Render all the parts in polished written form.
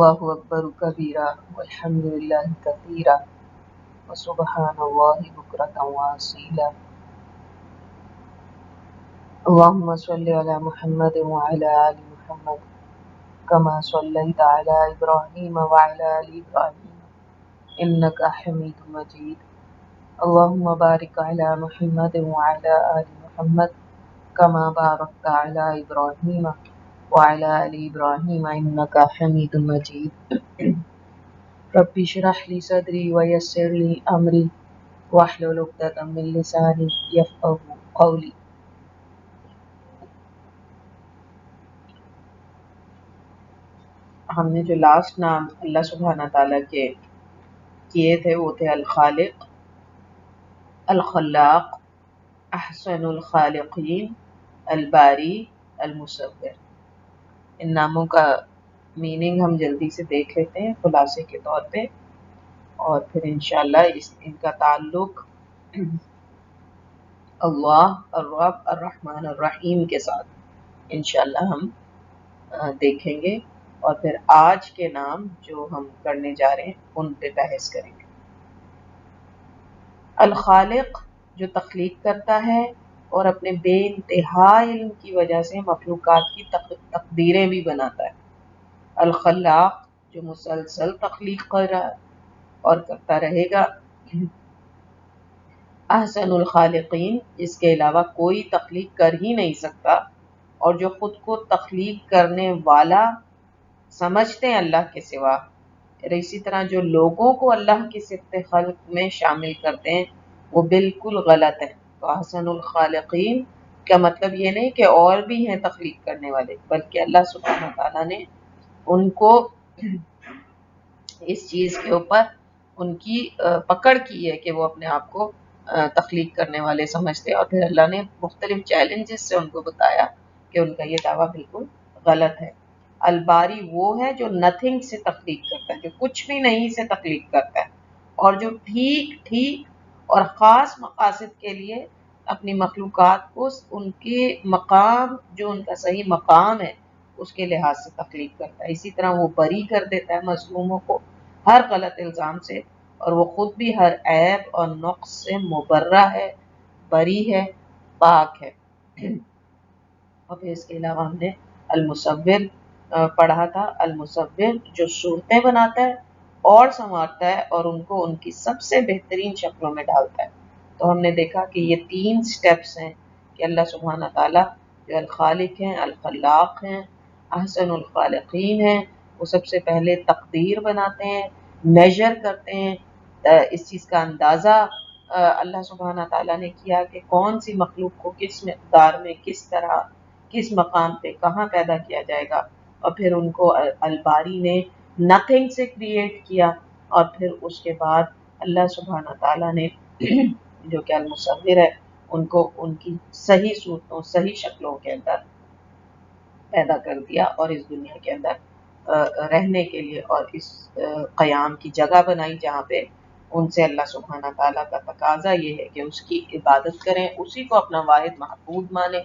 اللہ اکبر کبیرہ والحمد للہ کثیرہ وسبحان اللہ بکرۃ واصیلا اللہم صلی علی محمد وعلی آل محمد کما صلیت علی ابراہیم وعلی آل ابراہیم انک حمید مجید اللہم بارک علی محمد وعلی آل محمد کما بارکت علی ابراہیم وعلی آل ابراہیم انک حمید مجید رب اشرح لی صدری ویسر لی امری واحلل عقدۃ من لسانی یفقہوا قولی۔ ہم نے جو لاسٹ نام اللہ سبحانہ تعالیٰ کے کیے تھے وہ تھے الخالق، الخلاق، احسن الخالقین، الباری، المصور۔ ان ناموں کا میننگ ہم جلدی سے دیکھ لیتے ہیں خلاصے کے طور پہ، اور پھر انشاءاللہ ان کا تعلق اللہ، الرب، الرحمن، الرحیم کے ساتھ انشاءاللہ ہم دیکھیں گے، اور پھر آج کے نام جو ہم کرنے جا رہے ہیں ان پہ بحث کریں گے۔ الخالق جو تخلیق کرتا ہے اور اپنے بے انتہا علم کی وجہ سے مخلوقات کی تقدیریں بھی بناتا ہے۔ الخلاق جو مسلسل تخلیق کر رہا ہے اور کرتا رہے گا۔ احسن الخالقین جس کے علاوہ کوئی تخلیق کر ہی نہیں سکتا، اور جو خود کو تخلیق کرنے والا سمجھتے ہیں اللہ کے سوا، اور اسی طرح جو لوگوں کو اللہ کی صفت خلق میں شامل کرتے ہیں وہ بالکل غلط ہے۔ تو احسن الخالقین کا مطلب یہ نہیں کہ اور بھی ہیں تخلیق کرنے والے، بلکہ اللہ سبحانہ تعالیٰ نے ان کو اس چیز کے اوپر ان کی پکڑ کی ہے کہ وہ اپنے آپ کو تخلیق کرنے والے سمجھتے، اور پھر اللہ نے مختلف چیلنجز سے ان کو بتایا کہ ان کا یہ دعویٰ بالکل غلط ہے۔ الباری وہ ہے جو نتھنگ سے تخلیق کرتا ہے، جو کچھ بھی نہیں سے تخلیق کرتا ہے، اور جو ٹھیک اور خاص مقاصد کے لیے اپنی مخلوقات کو ان کے مقام، جو ان کا صحیح مقام ہے اس کے لحاظ سے تخلیق کرتا ہے۔ اسی طرح وہ بری کر دیتا ہے مظلوموں کو ہر غلط الزام سے، اور وہ خود بھی ہر عیب اور نقص سے مبرہ ہے، بری ہے، پاک ہے۔ اور پھر اس کے علاوہ ہم نے المصور پڑھا تھا۔ المصور جو صورتیں بناتا ہے اور سنوارتا ہے اور ان کو ان کی سب سے بہترین شکلوں میں ڈالتا ہے۔ تو ہم نے دیکھا کہ یہ 3 سٹیپس ہیں کہ اللہ سبحانہ تعالیٰ جو الخالق ہیں، الخلاق ہیں، احسن الخالقین ہیں، وہ سب سے پہلے تقدیر بناتے ہیں، میجر کرتے ہیں، اس چیز کا اندازہ اللہ سبحانہ تعالیٰ نے کیا کہ کون سی مخلوق کو کس مقدار میں، کس طرح، کس مقام پہ، کہاں پیدا کیا جائے گا، اور پھر ان کو الباری نے نتھنگ سے کریٹ کیا، اور پھر اس کے بعد اللہ سبحانہ تعالیٰ نے جو کہ المصور ہے ان کو ان کی صحیح صورتوں، صحیح شکلوں کے اندر پیدا کر دیا، اور اس دنیا کے اندر رہنے کے لیے اور اس قیام کی جگہ بنائی جہاں پہ ان سے اللہ سبحانہ تعالیٰ کا تقاضا یہ ہے کہ اس کی عبادت کریں، اسی کو اپنا واحد معبود مانیں،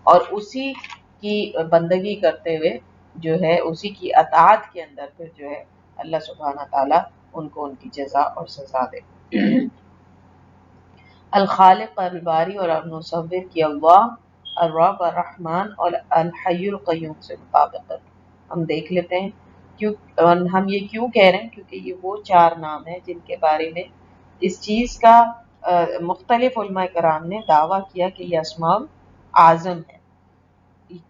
اور اسی کی بندگی کرتے ہوئے جو ہے اسی کی اطاعت کے اندر پھر جو ہے اللہ سبحانہ تعالیٰ ان کو ان کی جزا اور سزا دے۔ الخالق، الباری اور المصور کی اللہ، الرب، الرحمن اور الحی القیوم سے مطابقت ہم دیکھ لیتے ہیں۔ ہم یہ کیوں کہہ رہے ہیں؟ کیونکہ یہ وہ 4 نام ہیں جن کے بارے میں اس چیز کا مختلف علماء کرام نے دعویٰ کیا کہ یہ اسماء اعظم ہے۔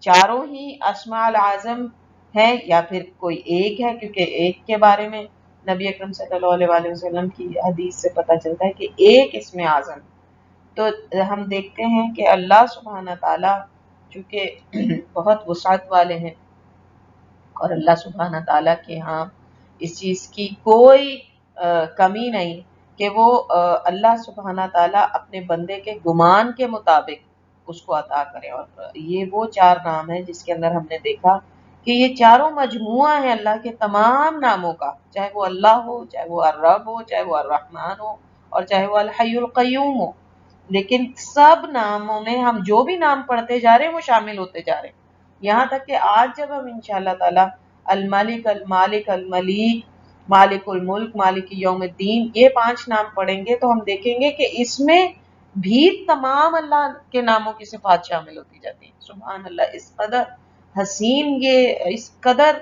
چاروں ہی اسماء العظم ہے یا پھر کوئی ایک ہے، کیونکہ ایک کے بارے میں نبی اکرم صلی اللہ علیہ وسلم کی حدیث سے پتہ چلتا ہے کہ ایک اسم اعظم۔ تو ہم دیکھتے ہیں کہ اللہ سبحانہ تعالیٰ چونکہ بہت وسعت والے ہیں، اور اللہ سبحانہ تعالیٰ کے ہاں اس چیز کی کوئی کمی نہیں کہ وہ اللہ سبحانہ تعالیٰ اپنے بندے کے گمان کے مطابق اس کو عطا کرے۔ اور یہ وہ 4 نام ہیں جس کے اندر ہم نے دیکھا کہ یہ چاروں مجموعہ ہیں اللہ کے تمام ناموں کا، چاہے وہ اللہ ہو، چاہے وہ الرب ہو، چاہے وہ الرحمن ہو، اور چاہے وہ الحی القیوم ہو، لیکن سب ناموں میں ہم جو بھی نام پڑھتے جا رہے ہیں وہ شامل ہوتے جا رہے ہیں، یہاں تک کہ آج جب ہم انشاءاللہ تعالی الملک، المالک، الملیک، مالک الملک، مالک یوم الدین، یہ 5 نام پڑھیں گے تو ہم دیکھیں گے کہ اس میں بھی تمام اللہ کے ناموں کی صفات شامل ہوتی جاتی ہیں. سبحان اللہ، اس قدر حسین، یہ اس قدر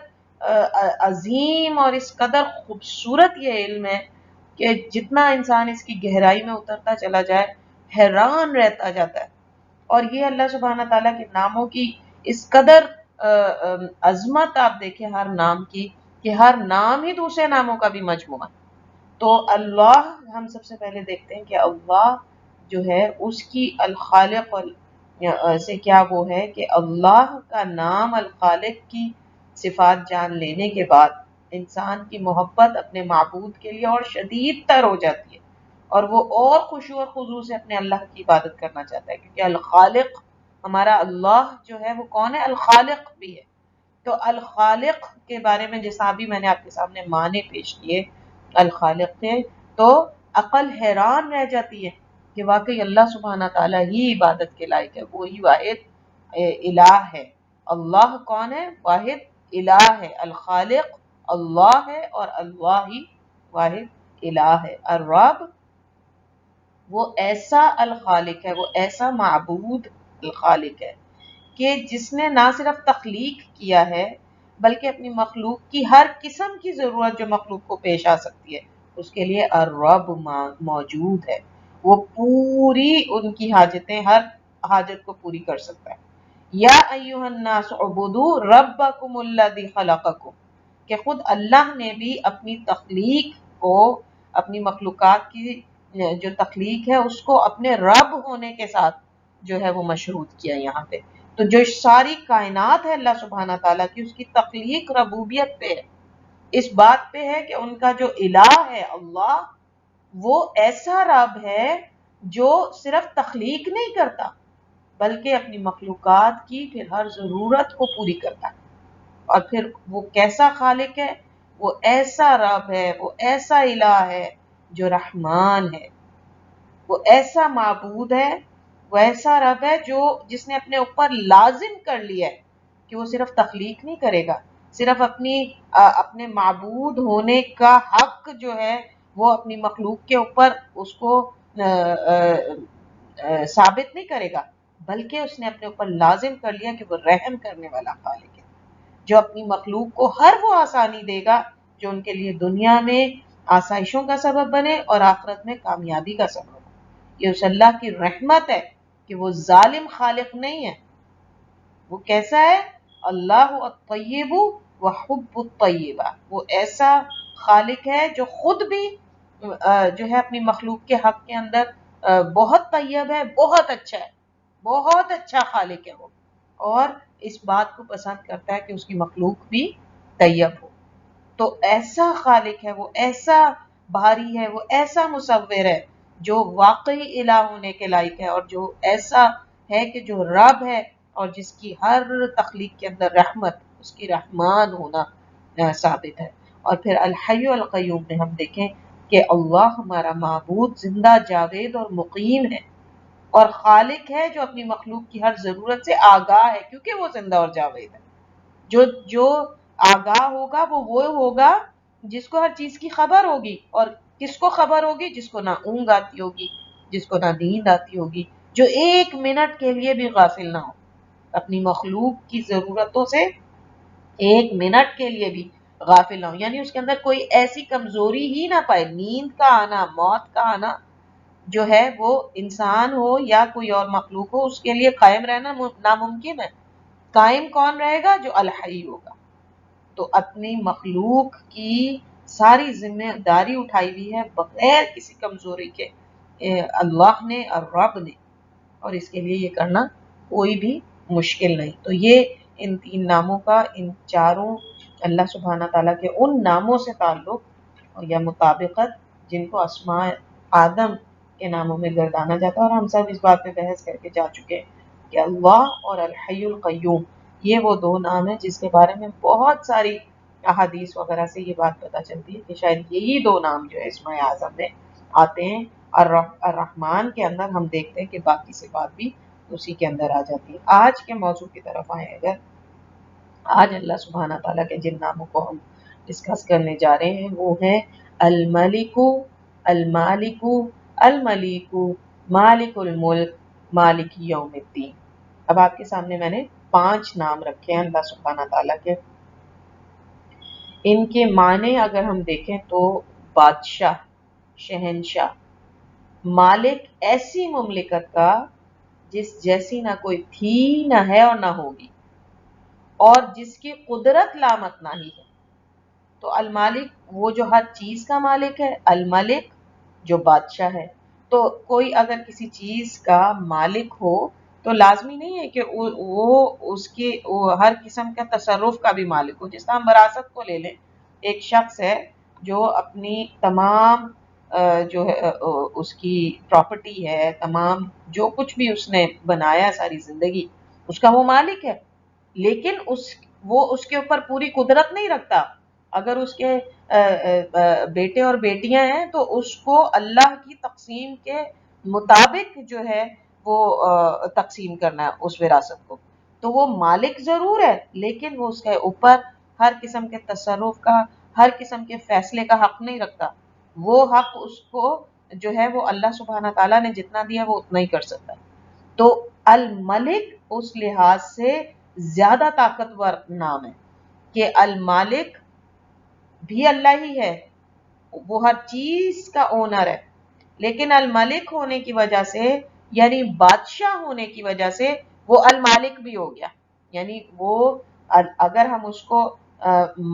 عظیم اور اس قدر خوبصورت یہ علم ہے کہ جتنا انسان اس کی گہرائی میں اترتا چلا جائے حیران رہتا جاتا ہے. اور یہ اللہ سبحانہ تعالیٰ کے ناموں کی اس قدر عظمت آپ دیکھیں ہر نام کی، کہ ہر نام ہی دوسرے ناموں کا بھی مجموعہ. تو اللہ، ہم سب سے پہلے دیکھتے ہیں کہ اللہ جو ہے اس کی الخالق سے کیا وہ ہے کہ اللہ کا نام الخالق کی صفات جان لینے کے بعد انسان کی محبت اپنے معبود کے لیے اور شدید تر ہو جاتی ہے، اور وہ اور خشوع اور خضوع سے اپنے اللہ کی عبادت کرنا چاہتا ہے، کیونکہ الخالق ہمارا اللہ جو ہے وہ کون ہے؟ الخالق بھی ہے. تو الخالق کے بارے میں جیسا ابھی میں نے آپ کے سامنے معنی پیش کیے الخالق کے، تو عقل حیران رہ جاتی ہے کہ واقعی اللہ سبحانہ تعالیٰ ہی عبادت کے لائق ہے، وہی واحد الہ ہے. اللہ کون ہے؟ واحد الہ ہے. الخالق اللہ ہے اور اللہ ہی واحد الہ ہے. الرب وہ ایسا الخالق ہے، وہ ایسا معبود الخالق ہے کہ جس نے نہ صرف تخلیق کیا ہے بلکہ اپنی مخلوق کی ہر قسم کی ضرورت جو مخلوق کو پیش آ سکتی ہے اس کے لیے الرب موجود ہے. وہ پوری ان کی حاجتیں، ہر حاجت کو پوری کر سکتا ہے. یا ایھا الناس اعبدوا ربکم الذی خلقکم، کہ خود اللہ نے بھی اپنی تخلیق کو، اپنی مخلوقات کی جو تخلیق ہے اس کو اپنے رب ہونے کے ساتھ جو ہے وہ مشروط کیا یہاں پہ. تو جو ساری کائنات ہے اللہ سبحانہ تعالیٰ کی، اس کی تخلیق ربوبیت پہ ہے، اس بات پہ ہے کہ ان کا جو الہ ہے اللہ، وہ ایسا رب ہے جو صرف تخلیق نہیں کرتا بلکہ اپنی مخلوقات کی پھر ہر ضرورت کو پوری کرتا ہے. اور پھر وہ کیسا خالق ہے؟ وہ ایسا رب ہے، وہ ایسا الہ ہے جو رحمان ہے، وہ ایسا معبود ہے، وہ ایسا رب ہے جو جس نے اپنے اوپر لازم کر لیا ہے کہ وہ صرف تخلیق نہیں کرے گا، صرف اپنے معبود ہونے کا حق جو ہے وہ اپنی مخلوق کے اوپر اس کو ثابت نہیں کرے گا، بلکہ اس نے اپنے اوپر لازم کر لیا کہ وہ رحم کرنے والا خالق ہے، جو اپنی مخلوق کو ہر وہ آسانی دے گا جو ان کے لیے دنیا میں آسائشوں کا سبب بنے اور آخرت میں کامیابی کا سبب بنے. یہ اس اللہ کی رحمت ہے کہ وہ ظالم خالق نہیں ہے. وہ کیسا ہے؟ اللہ الطیب وحب الطیبہ، وہ ایسا خالق ہے جو خود بھی جو ہے اپنی مخلوق کے حق کے اندر بہت طیب ہے، بہت اچھا ہے، بہت اچھا خالق ہے وہ، اور اس بات کو پسند کرتا ہے کہ اس کی مخلوق بھی طیب ہو. تو ایسا خالق ہے، وہ ایسا باری ہے، وہ ایسا مصور ہے جو واقعی الہ ہونے کے لائق ہے، اور جو ایسا ہے کہ جو رب ہے اور جس کی ہر تخلیق کے اندر رحمت، اس کی رحمان ہونا ثابت ہے. اور پھر الحی القیوم میں ہم دیکھیں کہ اللہ ہمارا معبود زندہ، جاوید اور مقیم ہے، اور خالق ہے جو اپنی مخلوق کی ہر ضرورت سے آگاہ ہے کیونکہ وہ زندہ اور جاوید ہے. جو آگاہ ہوگا وہ ہوگا جس کو ہر چیز کی خبر ہوگی. اور کس کو خبر ہوگی؟ جس کو نہ اونگ آتی ہوگی، جس کو نہ نیند آتی ہوگی، جو ایک منٹ کے لیے بھی غافل نہ ہو اپنی مخلوق کی ضرورتوں سے، ایک منٹ کے لیے بھی غافل نہ ہو، یعنی اس کے اندر کوئی ایسی کمزوری ہی نہ پائے. نیند کا آنا، موت کا آنا جو ہے وہ انسان ہو یا کوئی اور مخلوق ہو اس کے لیے قائم رہنا ناممکن ہے. قائم کون رہے گا؟ جو الحی ہوگا. تو اپنی مخلوق کی ساری ذمہ داری اٹھائی ہوئی ہے بغیر کسی کمزوری کے اللہ نے اور رب نے، اور اس کے لیے یہ کرنا کوئی بھی مشکل نہیں. تو یہ ان 3 ناموں کا، ان چاروں اللہ سبحانہ تعالیٰ کے ان ناموں سے تعلق یا مطابقت جن کو اسماء آدم کے ناموں میں گردانا جاتا ہے. اور ہم سب اس بات پہ بحث کر کے جا چکے ہیں کہ اللہ اور الحی القیوم یہ وہ 2 نام ہیں جس کے بارے میں بہت ساری احادیث وغیرہ سے یہ بات پتہ چلتی ہے کہ شاید یہی 2 نام جو ہے اسماء اعظم میں آتے ہیں. الرحمن کے اندر ہم دیکھتے ہیں کہ باقی صفات بھی اسی کے اندر آ جاتی ہے. آج کے موضوع کی طرف آئیں اگر، آج اللہ سبحانہ تعالیٰ کے جن ناموں کو ہم ڈسکس کرنے جا رہے ہیں وہ ہیں الملک، المالک، الملیک، مالک الملک، مالک یوم الدین۔ اب آپ کے سامنے میں نے 5 نام رکھے ہیں اللہ سبحانہ تعالیٰ کے۔ ان کے معنی اگر ہم دیکھیں تو بادشاہ، شہنشاہ، مالک ایسی مملکت کا جس جیسی نہ کوئی تھی نہ ہے اور نہ ہوگی، اور جس کی قدرت لامتناہی ہے۔ تو المالک وہ جو ہر چیز کا مالک ہے، الملک جو بادشاہ ہے۔ تو کوئی اگر کسی چیز کا مالک ہو تو لازمی نہیں ہے کہ وہ اس کی ہر قسم کا تصرف کا بھی مالک ہو۔ جس طرح ہم وراثت کو لے لیں، ایک شخص ہے جو اپنی تمام جو ہے اس کی پراپرٹی ہے، تمام جو کچھ بھی اس نے بنایا ساری زندگی، اس کا وہ مالک ہے، لیکن وہ اس کے اوپر پوری قدرت نہیں رکھتا۔ اگر اس کے بیٹے اور بیٹیاں ہیں تو اس کو اللہ کی تقسیم کے مطابق جو ہے وہ تقسیم کرنا ہے اس وراثت کو۔ تو وہ مالک ضرور ہے، لیکن وہ اس کے اوپر ہر قسم کے تصرف کا، ہر قسم کے فیصلے کا حق نہیں رکھتا۔ وہ حق اس کو جو ہے وہ اللہ سبحانہ تعالیٰ نے جتنا دیا وہ اتنا ہی کر سکتا ہے۔ تو الملک اس لحاظ سے زیادہ طاقتور نام ہے کہ المالک بھی اللہ ہی ہے، وہ ہر چیز کا اونر ہے، لیکن الملک ہونے کی وجہ سے، یعنی بادشاہ ہونے کی وجہ سے وہ المالک بھی ہو گیا۔ یعنی وہ اگر ہم اس کو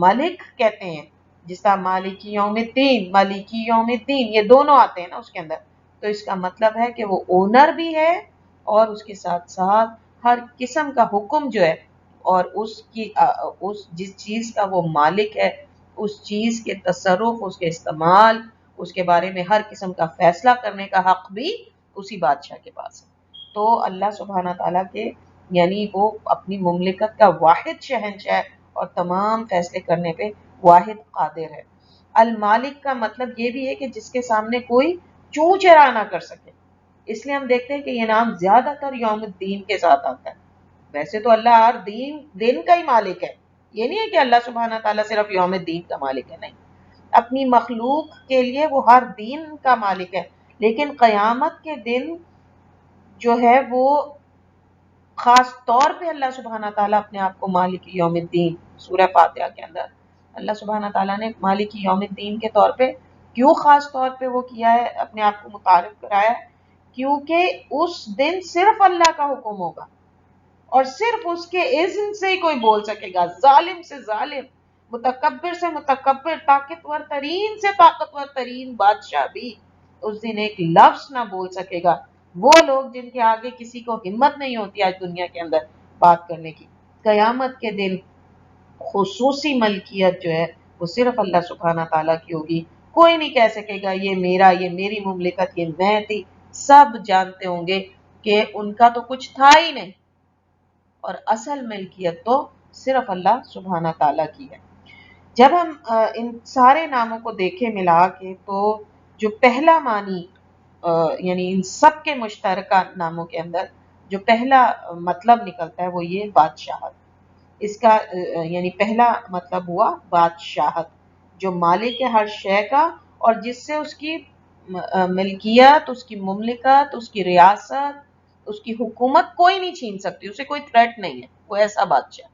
ملک کہتے ہیں، جس طرح مالکی یوم الدین، مالکی یوم الدین، یہ دونوں آتے ہیں نا اس کے اندر، تو اس کا مطلب ہے کہ وہ اونر بھی ہے، اور اس کے ساتھ ساتھ ہر قسم کا حکم جو ہے، اور اس جس چیز کا وہ مالک ہے اس چیز کے تصرف، اس کے استعمال، اس کے بارے میں ہر قسم کا فیصلہ کرنے کا حق بھی اسی بادشاہ کے پاس ہے۔ تو اللہ سبحانہ تعالیٰ کے یعنی وہ اپنی مملکت کا واحد شہنشاہ اور تمام فیصلے کرنے پہ واحد قادر ہے۔ المالک کا مطلب یہ بھی ہے کہ جس کے سامنے کوئی چوں چرا نہ کر سکے۔ اس لیے ہم دیکھتے ہیں کہ یہ نام زیادہ تر یوم الدین کے ساتھ آتا ہے۔ ویسے تو اللہ ہر دن کا ہی مالک ہے، یہ نہیں ہے کہ اللہ سبحانہ تعالیٰ صرف یوم الدین کا مالک ہے، نہیں، اپنی مخلوق کے لیے وہ ہر دین کا مالک ہے، لیکن قیامت کے دن جو ہے وہ خاص طور پہ اللہ سبحانہ تعالیٰ اپنے آپ کو مالک یوم الدین، سورہ فاتحہ کے اندر اللہ سبحانہ تعالیٰ نے مالک یوم الدین کے طور پہ کیوں خاص طور پہ وہ کیا ہے، اپنے آپ کو متعارف کرایا ہے؟ کیونکہ اس دن صرف اللہ کا حکم ہوگا، اور صرف اس کے اذن سے ہی کوئی بول سکے گا۔ ظالم سے ظالم، متکبر سے متکبر، طاقتور ترین سے طاقتور ترین بادشاہ بھی اس دن ایک لفظ نہ بول سکے گا۔ وہ لوگ جن کے آگے کسی کو ہمت نہیں ہوتی آج دنیا کے اندر بات کرنے کی، قیامت کے دن خصوصی ملکیت جو ہے وہ صرف اللہ سبحانہ تعالیٰ کی ہوگی۔ کوئی نہیں کہہ سکے گا یہ میرا، یہ میری مملکت، یہ میں تھی۔ سب جانتے ہوں گے کہ ان کا تو کچھ تھا ہی نہیں، اور اصل ملکیت تو صرف اللہ سبحانہ تعالیٰ کی ہے۔ جب ہم ان سارے ناموں کو دیکھیں ملا کے، تو جو پہلا معنی یعنی ان سب کے مشترکہ ناموں کے اندر جو پہلا مطلب نکلتا ہے وہ یہ بادشاہت۔ اس کا یعنی پہلا مطلب ہوا بادشاہت، جو مالک ہے ہر شے کا، اور جس سے اس کی ملکیت، اس کی مملکت، اس کی ریاست، اس کی حکومت کوئی نہیں چھین سکتی، اسے کوئی تھریٹ نہیں ہے، وہ ایسا بادشاہ۔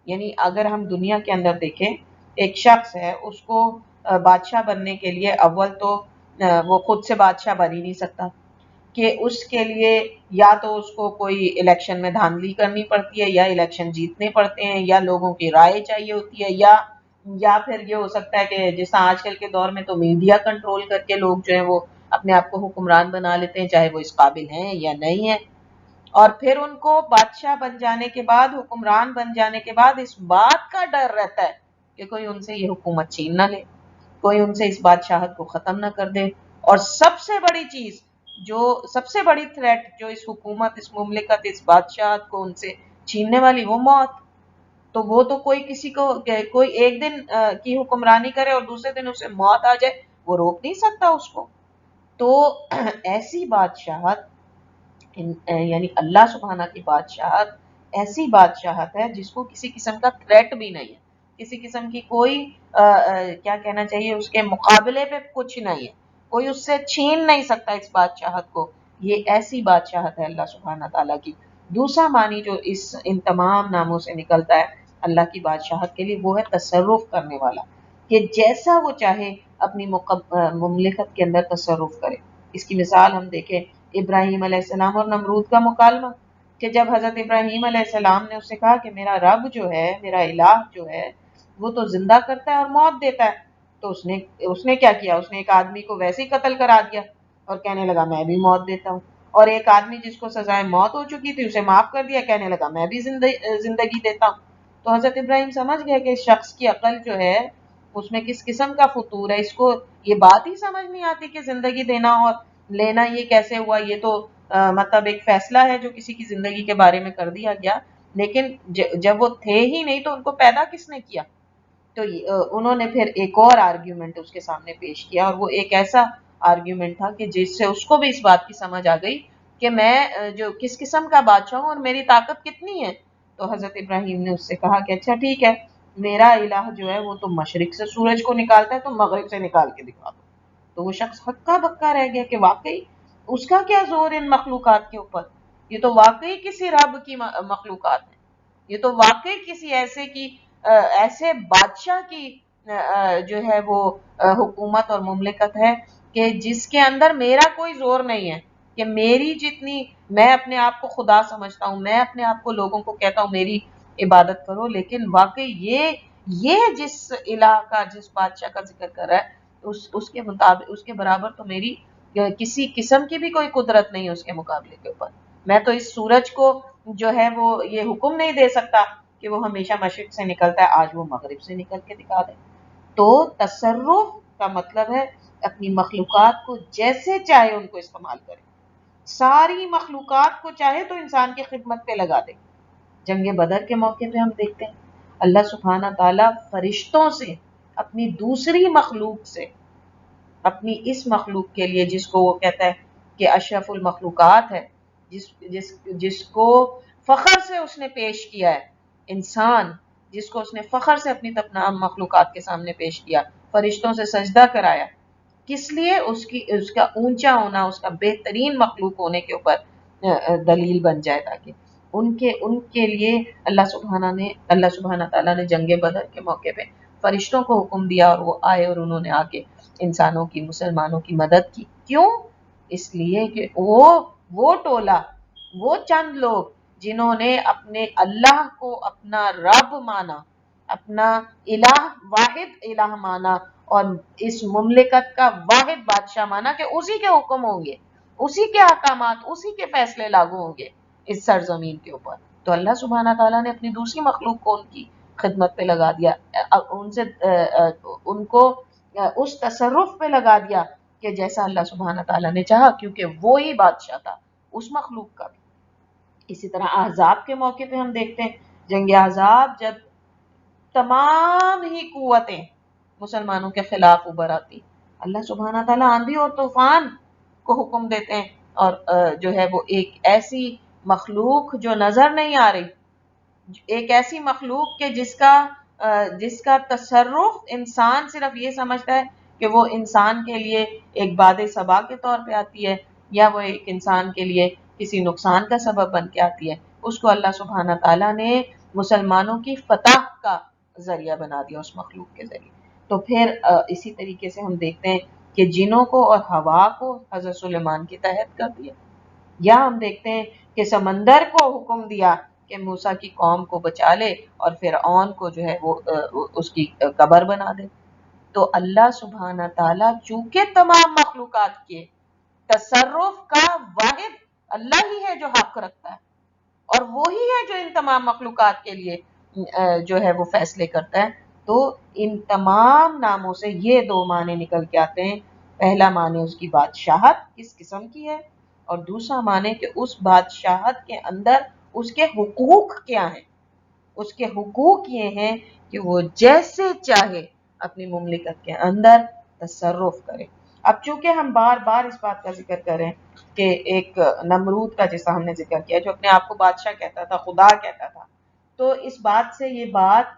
یعنی اگر ہم دنیا کے اندر دیکھیں، ایک شخص ہے، اس کو بادشاہ بننے کے لیے اول تو وہ خود سے بادشاہ بن ہی نہیں سکتا، کہ اس کے لیے یا تو اس کو کوئی الیکشن میں دھاندلی کرنی پڑتی ہے، یا الیکشن جیتنے پڑتے ہیں، یا لوگوں کی رائے چاہیے ہوتی ہے، یا پھر یہ ہو سکتا ہے کہ جیسا آج کل کے دور میں تو میڈیا کنٹرول کر کے لوگ جو ہیں وہ اپنے آپ کو حکمران بنا لیتے ہیں، چاہے وہ اس قابل ہیں یا نہیں ہیں۔ اور پھر ان کو بادشاہ بن جانے کے بعد، حکمران بن جانے کے بعد اس بات کا ڈر رہتا ہے کہ کوئی ان سے یہ حکومت چھین نہ لے، کوئی ان سے اس بادشاہت کو ختم نہ کر دے، اور سب سے بڑی چیز، جو سب سے بڑی تھریٹ جو اس حکومت، اس مملکت، اس بادشاہت کو ان سے چھیننے والی، وہ موت۔ تو وہ تو کوئی کسی کو، کوئی ایک دن کی حکمرانی کرے اور دوسرے دن اسے موت آ جائے، وہ روک نہیں سکتا اس کو۔ تو ایسی بادشاہت یعنی اللہ سبحانہ کی بادشاہت ایسی بادشاہت ہے جس کو کسی قسم کا تھریٹ بھی نہیں ہے، کسی قسم کی کوئی کیا کہنا چاہیے، اس کے مقابلے پہ کچھ نہیں ہے، کوئی اس سے چھین نہیں سکتا اس بادشاہت کو. یہ ایسی بادشاہت ہے اللہ سبحانہ تعالیٰ کی. دوسرا معنی جو ان تمام ناموں سے نکلتا ہے اللہ کی بادشاہت کے لیے، وہ ہے تصرف کرنے والا، کہ جیسا وہ چاہے اپنی مملکت کے اندر تصرف کرے. اس کی مثال ہم دیکھیں ابراہیم علیہ السلام اور نمرود کا مکالمہ، کہ جب حضرت ابراہیم علیہ السلام نے اس سے کہا کہ میرا رب جو ہے، میرا الہ جو ہے، وہ تو زندہ کرتا ہے اور موت دیتا ہے، تو اس نے کیا کیا، اس نے ایک آدمی کو ویسے ہی قتل کرا دیا اور کہنے لگا میں بھی موت دیتا ہوں. اور ایک آدمی جس کو سزائے موت ہو چکی تھی اسے معاف کر دیا، کہنے لگا میں بھی زندگی دیتا ہوں. تو حضرت ابراہیم سمجھ گئے کہ شخص کی عقل جو ہے اس میں کس قسم کا فطور ہے، اس کو یہ بات ہی سمجھ نہیں آتی کہ زندگی دینا اور لینا یہ کیسے ہوا. یہ تو مطلب ایک فیصلہ ہے جو کسی کی زندگی کے بارے میں کر دیا گیا، لیکن جب وہ تھے ہی نہیں تو ان کو پیدا کس نے کیا. تو انہوں نے پھر ایک اور آرگیومنٹ اس کے سامنے پیش کیا، اور وہ ایک ایسا آرگیومنٹ تھا کہ جس سے اس کو بھی اس بات کی سمجھ آ گئی کہ میں جو کس قسم کا بادشاہ ہوں اور میری طاقت کتنی ہے. تو حضرت ابراہیم نے اس سے کہا کہ اچھا ٹھیک ہے، میرا الہ جو ہے وہ تو مشرق سے سورج کو نکالتا ہے، تو مغرب سے نکال کے دکھا دو. تو وہ شخص ہکا بکا رہ گیا کہ واقعی اس کا کیا زور ان مخلوقات کے اوپر، یہ تو واقعی کسی رب کی مخلوقات ہیں، یہ تو واقعی کسی ایسے بادشاہ کی جو ہے وہ حکومت اور مملکت ہے کہ جس کے اندر میرا کوئی زور نہیں ہے، کہ میری جتنی میں اپنے آپ کو خدا سمجھتا ہوں، میں اپنے آپ کو لوگوں کو کہتا ہوں میری عبادت کرو، لیکن واقعی یہ جس الہ کا، جس بادشاہ کا ذکر کر رہا ہے، اس کے مطابق، اس کے برابر تو میری کسی قسم کی بھی کوئی قدرت نہیں ہے اس کے مقابلے کے اوپر. میں تو اس سورج کو جو ہے وہ یہ حکم نہیں دے سکتا کہ وہ ہمیشہ مشرق سے نکلتا ہے، آج وہ مغرب سے نکل کے دکھا دے. تو تصرف کا مطلب ہے اپنی مخلوقات کو جیسے چاہے ان کو استعمال کرے، ساری مخلوقات کو چاہے تو انسان کی خدمت پہ لگا دے. جنگ بدر کے موقع پہ ہم دیکھتے ہیں اللہ سبحانہ تعالیٰ فرشتوں سے، اپنی دوسری مخلوق سے، اپنی اس مخلوق کے لیے جس کو وہ کہتا ہے کہ اشرف المخلوقات ہے، جس کو فخر سے اس نے پیش کیا ہے، انسان جس کو اس نے فخر سے اپنی تمام مخلوقات کے سامنے پیش کیا، فرشتوں سے سجدہ کرایا، کس لیے؟ اس کا اونچا ہونا، اس کا بہترین مخلوق ہونے کے اوپر دلیل بن جائے، تاکہ ان کے لیے اللہ سبحانہ تعالیٰ نے جنگ بدر کے موقع پہ فرشتوں کو حکم دیا اور وہ آئے اور انہوں نے آ کے انسانوں کی، مسلمانوں کی مدد کی. کیوں؟ اس لیے کہ وہ ٹولہ، وہ چند لوگ جنہوں نے اپنے اللہ کو اپنا رب مانا، اپنا الہ، واحد الہ مانا، اور اس مملکت کا واحد بادشاہ مانا کہ اسی کے حکم ہوں گے، اسی کے احکامات، اسی کے فیصلے لاگو ہوں گے اس سرزمین کے اوپر. تو اللہ سبحانہ تعالیٰ نے اپنی دوسری مخلوق کو ان کی خدمت پہ لگا دیا، ان کو اس تصرف پہ لگا دیا کہ جیسا اللہ سبحانہ تعالیٰ نے چاہا، کیونکہ وہی بادشاہ تھا اس مخلوق کا بھی. اسی طرح احزاب کے موقع پہ ہم دیکھتے ہیں جنگ احزاب، جب تمام ہی قوتیں مسلمانوں کے خلاف ابھر آتی، اللہ سبحانہ تعالیٰ آندھی اور طوفان کو حکم دیتے ہیں، اور جو ہے وہ ایک ایسی مخلوق جو نظر نہیں آ رہی، ایک ایسی مخلوق کہ جس کا تصرف انسان صرف یہ سمجھتا ہے کہ وہ انسان کے لیے ایک باد صبا کے طور پہ آتی ہے، یا وہ ایک انسان کے لیے کسی نقصان کا سبب بن کے آتی ہے، اس کو اللہ سبحانہ تعالیٰ نے مسلمانوں کی فتح کا ذریعہ بنا دیا اس مخلوق کے ذریعے. تو پھر اسی طریقے سے ہم دیکھتے ہیں کہ جنوں کو اور ہوا کو حضرت سلیمان کی تحت کر دیا، یا ہم دیکھتے ہیں کہ سمندر کو حکم دیا کہ موسیٰ کی قوم کو بچا لے اور فرعون کو جو ہے وہ اس کی قبر بنا دے. تو اللہ سبحانہ تعالیٰ چونکہ تمام مخلوقات کے تصرف کا واحد اللہ ہی ہے جو حق رکھتا ہے، اور وہی ہے جو ان تمام مخلوقات کے لیے جو ہے وہ فیصلے کرتا ہے. تو ان تمام ناموں سے یہ دو معنی نکل کے آتے ہیں. پہلا معنی اس کی بادشاہت کس قسم کی ہے، اور دوسرا معنی کہ اس بادشاہت کے اندر اس کے حقوق کیا ہیں. اس کے حقوق یہ ہیں کہ وہ جیسے چاہے اپنی مملکت کے اندر تصرف کرے. اب چونکہ ہم بار بار اس بات کا ذکر کر رہے ہیں کہ ایک نمرود کا جیسا ہم نے ذکر کیا جو اپنے آپ کو بادشاہ کہتا تھا، خدا کہتا تھا، تو اس بات سے یہ بات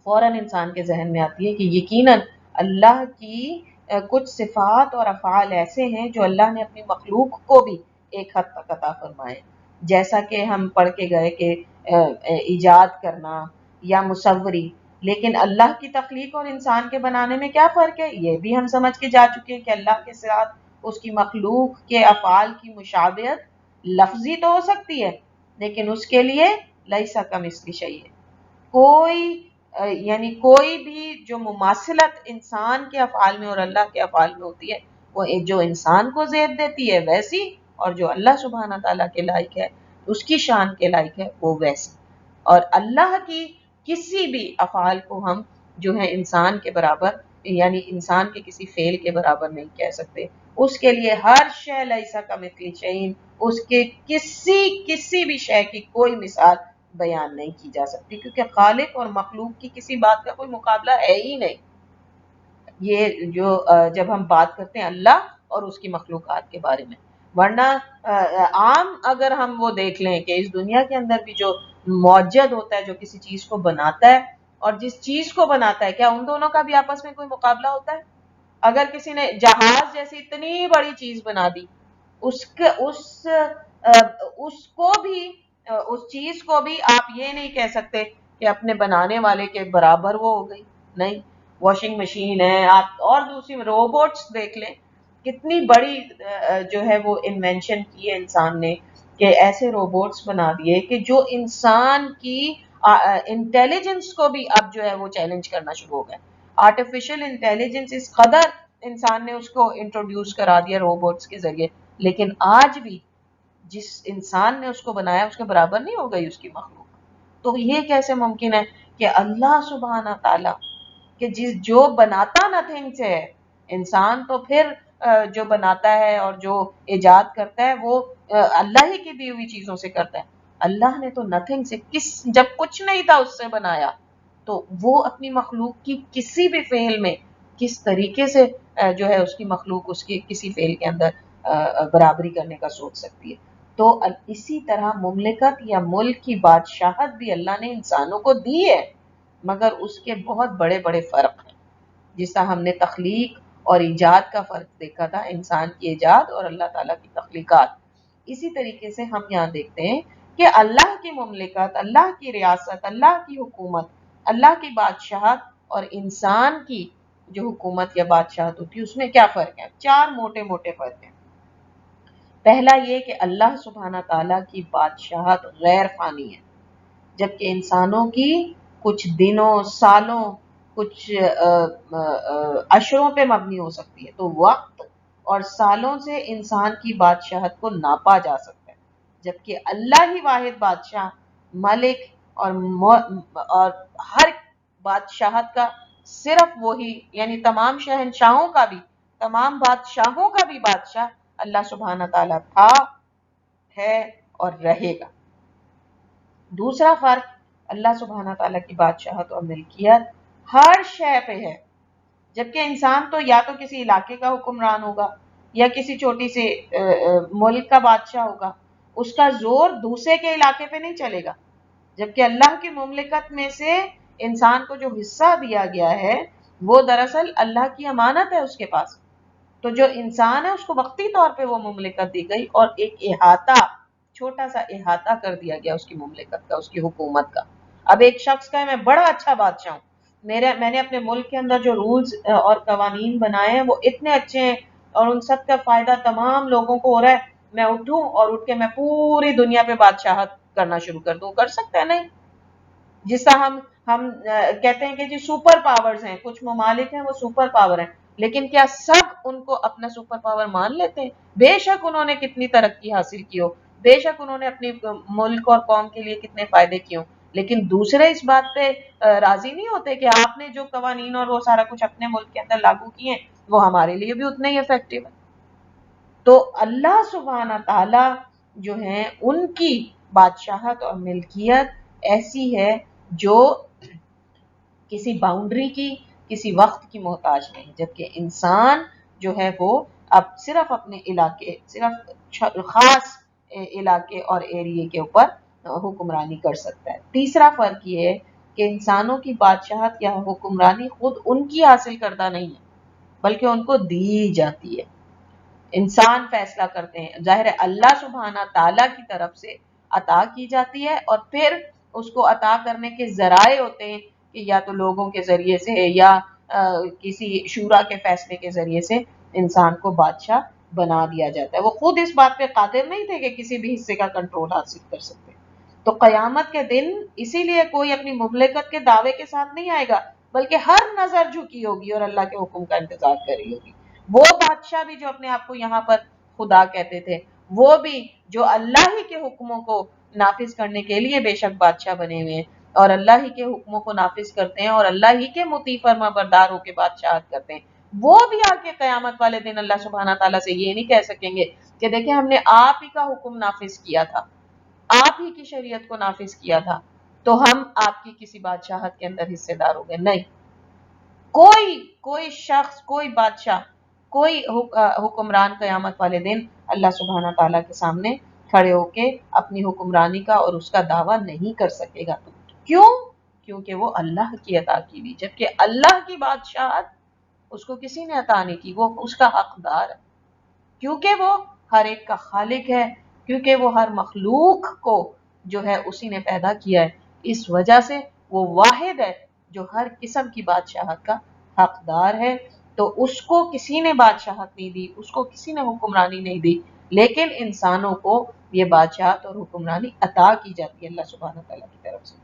فوراً انسان کے ذہن میں آتی ہے کہ یقیناً اللہ کی کچھ صفات اور افعال ایسے ہیں جو اللہ نے اپنی مخلوق کو بھی ایک حد تک عطا فرمائے، جیسا کہ ہم پڑھ کے گئے کہ ایجاد کرنا یا مصوری، لیکن اللہ کی تخلیق اور انسان کے بنانے میں کیا فرق ہے یہ بھی ہم سمجھ کے جا چکے ہیں کہ اللہ کے ساتھ اس کی مخلوق کے افعال کی مشابہت لفظی تو ہو سکتی ہے، لیکن اس کے لیے لیسا کمثلہ شیء، کوئی یعنی کوئی بھی جو مماثلت انسان کے افعال میں اور اللہ کے افعال میں ہوتی ہے وہ جو انسان کو زیب دیتی ہے ویسی، اور جو اللہ سبحانہ تعالیٰ کے لائق ہے اس کی شان کے لائق ہے وہ ویسی، اور اللہ کی کسی بھی افعال کو ہم جو ہے انسان کے برابر یعنی انسان کے کسی فعل کے برابر نہیں کہہ سکتے، اس کے لیے ہر شے لیسا کمثلہ شیء، اس کے کسی بھی شے کی کوئی مثال بیان نہیں کی جا سکتی، کیونکہ خالق اور مخلوق کی کسی بات کا کوئی مقابلہ ہے ہی نہیں۔ یہ جو جب ہم بات کرتے ہیں اللہ اور اس کی مخلوقات کے بارے میں، ورنہ عام اگر ہم وہ دیکھ لیں کہ اس دنیا کے اندر بھی جو موجد ہوتا ہے جو کسی چیز کو بناتا ہے اور جس چیز کو بناتا ہے، کیا ان دونوں کا بھی آپس میں کوئی مقابلہ ہوتا ہے؟ اگر کسی نے جہاز جیسی اتنی بڑی چیز بنا دی، اس کے اس کو بھی اس چیز کو بھی آپ یہ نہیں کہہ سکتے کہ اپنے بنانے والے کے برابر وہ ہو گئی، نہیں۔ واشنگ مشین ہے، آپ اور دوسری روبوٹس دیکھ لیں، کتنی بڑی جو ہے وہ انوینشن کی ہے انسان نے کہ ایسے روبوٹس بنا دیے کہ جو انسان کی انٹیلیجنس کو بھی اب جو ہے وہ چیلنج کرنا شروع ہو گئے۔ آرٹیفیشل انٹیلیجنس اس قدر انسان نے اس کو انٹروڈیوس کرا دیا روبوٹس کے ذریعے، لیکن آج بھی جس انسان نے اس کو بنایا اس کے برابر نہیں ہو گئی اس کی مخلوق۔ تو یہ کیسے ممکن ہے کہ اللہ سبحانہ تعالیٰ کہ جو بناتا نتھنگ سے ہے، انسان تو پھر جو بناتا ہے اور جو ایجاد کرتا ہے وہ اللہ ہی کی دی ہوئی چیزوں سے کرتا ہے، اللہ نے تو نتھنگ سے جب کچھ نہیں تھا اس سے بنایا، تو وہ اپنی مخلوق کی کسی بھی فعل میں کس طریقے سے جو ہے اس کی مخلوق اس کی کسی فعل کے اندر برابری کرنے کا سوچ سکتی ہے۔ تو اسی طرح مملکت یا ملک کی بادشاہت بھی اللہ نے انسانوں کو دی ہے، مگر اس کے بہت بڑے بڑے فرق ہیں، جس طرح ہم نے تخلیق اور ایجاد کا فرق دیکھا تھا، انسان کی ایجاد اور اللہ تعالیٰ کی تخلیقات، اسی طریقے سے ہم یہاں دیکھتے ہیں کہ اللہ کی مملکت، اللہ کی ریاست، اللہ کی حکومت، اللہ کی بادشاہت اور انسان کی جو حکومت یا بادشاہت ہوتی ہے اس میں کیا فرق ہے؟ چار موٹے موٹے فرق ہیں۔ پہلا یہ کہ اللہ سبحانہ تعالیٰ کی بادشاہت غیر فانی ہے، جبکہ انسانوں کی کچھ دنوں، سالوں، کچھ اشروں پہ مبنی ہو سکتی ہے، تو وقت اور سالوں سے انسان کی بادشاہت کو ناپا جا سکتا ہے، جبکہ اللہ ہی واحد بادشاہ، ملک اور ہر بادشاہت کا صرف وہی، یعنی تمام شہنشاہوں کا بھی، تمام بادشاہوں کا بھی بادشاہ اللہ سبحانہ تعالیٰ تھا، ہے اور رہے گا۔ دوسرا فرق، اللہ سبحانہ تعالیٰ کی بادشاہت اور ملکیت ہر شے پہ ہے، جبکہ انسان تو یا تو کسی علاقے کا حکمران ہوگا یا کسی چھوٹی سی ملک کا بادشاہ ہوگا، اس کا زور دوسرے کے علاقے پہ نہیں چلے گا، جبکہ اللہ کی مملکت میں سے انسان کو جو حصہ دیا گیا ہے وہ دراصل اللہ کی امانت ہے اس کے پاس، تو جو انسان ہے اس کو وقتی طور پہ وہ مملکت دی گئی اور ایک احاطہ، چھوٹا سا احاطہ کر دیا گیا اس کی مملکت کا، اس کی حکومت کا۔ اب ایک شخص کا ہے میں بڑا اچھا بادشاہ ہوں، میں نے اپنے ملک کے اندر جو رولز اور قوانین بنائے ہیں وہ اتنے اچھے ہیں اور ان سب کا فائدہ تمام لوگوں کو ہو رہا ہے، میں اٹھوں اور اٹھ کے میں پوری دنیا پہ بادشاہت کرنا شروع کر دوں، کر سکتا ہے؟ نہیں۔ جس طرح ہم کہتے ہیں کہ جی سپر پاورز ہیں، کچھ ممالک ہیں وہ سپر پاور ہیں، لیکن کیا سب ان کو اپنا سپر پاور مان لیتے ہیں؟ بے شک انہوں نے کتنی ترقی حاصل کی ہو، بے شک انہوں نے اپنی ملک اور قوم کے لیے کتنے فائدے کیے ہوں، لیکن دوسرے اس بات پہ راضی نہیں ہوتے کہ آپ نے جو قوانین اور وہ سارا کچھ اپنے ملک کے اندر لاگو کیے ہیں وہ ہمارے لیے بھی اتنے ہی افیکٹو ہے۔ تو اللہ سبحانہ تعالی جو ہیں ان کی بادشاہت اور ملکیت ایسی ہے جو کسی باؤنڈری کی، کسی وقت کی محتاج نہیں، جبکہ انسان جو ہے وہ اب صرف اپنے علاقے، صرف خاص علاقے اور ایریے کے اوپر حکمرانی کر سکتا ہے۔ تیسرا فرق یہ ہے کہ انسانوں کی بادشاہت یا حکمرانی خود ان کی حاصل کردہ نہیں ہے، بلکہ ان کو دی جاتی ہے، انسان فیصلہ کرتے ہیں۔ ظاہر ہے اللہ سبحانہ تعالیٰ کی طرف سے عطا کی جاتی ہے، اور پھر اس کو عطا کرنے کے ذرائع ہوتے ہیں کہ یا تو لوگوں کے ذریعے سے یا کسی شورا کے فیصلے کے ذریعے سے انسان کو بادشاہ بنا دیا جاتا ہے۔ وہ خود اس بات پہ قادر نہیں تھے کہ کسی بھی حصے کا کنٹرول حاصل کر سکتے۔ تو قیامت کے دن اسی لیے کوئی اپنی مملکت کے دعوے کے ساتھ نہیں آئے گا، بلکہ ہر نظر جھکی ہوگی اور اللہ کے حکم کا انتظار کر رہی ہوگی۔ وہ بادشاہ بھی جو اپنے آپ کو یہاں پر خدا کہتے تھے، وہ بھی جو اللہ ہی کے حکموں کو نافذ کرنے کے لیے بے شک بادشاہ بنے ہوئے ہیں اور اللہ ہی کے حکموں کو نافذ کرتے ہیں اور اللہ ہی کے مطیع فرما بردار ہو کے بادشاہت کرتے ہیں، وہ بھی آ کے قیامت والے دن اللہ سبحانہ تعالیٰ سے یہ نہیں کہہ سکیں گے کہ دیکھیں ہم نے آپ ہی کا حکم نافذ کیا تھا، آپ ہی کی شریعت کو نافذ کیا تھا، تو ہم آپ کی کسی بادشاہت کے اندر حصے دار ہو گئے۔ نہیں، کوئی شخص، کوئی بادشاہ، کوئی حکمران قیامت والے دن اللہ سبحانہ تعالیٰ کے سامنے کھڑے ہو کے اپنی حکمرانی کا اور اس کا دعویٰ نہیں کر سکے گا۔ کیوں؟ کیونکہ وہ اللہ کی عطا کی ہوئی، جبکہ اللہ کی بادشاہت اس کو کسی نے عطا نہیں کی، وہ اس کا حقدار ہے، کیونکہ وہ ہر ایک کا خالق ہے، کیونکہ وہ ہر مخلوق کو جو ہے اسی نے پیدا کیا ہے، اس وجہ سے وہ واحد ہے جو ہر قسم کی بادشاہت کا حقدار ہے۔ تو اس کو کسی نے بادشاہت نہیں دی، اس کو کسی نے حکمرانی نہیں دی، لیکن انسانوں کو یہ بادشاہت اور حکمرانی عطا کی جاتی ہے اللہ سبحانہ تعالیٰ کی طرف سے۔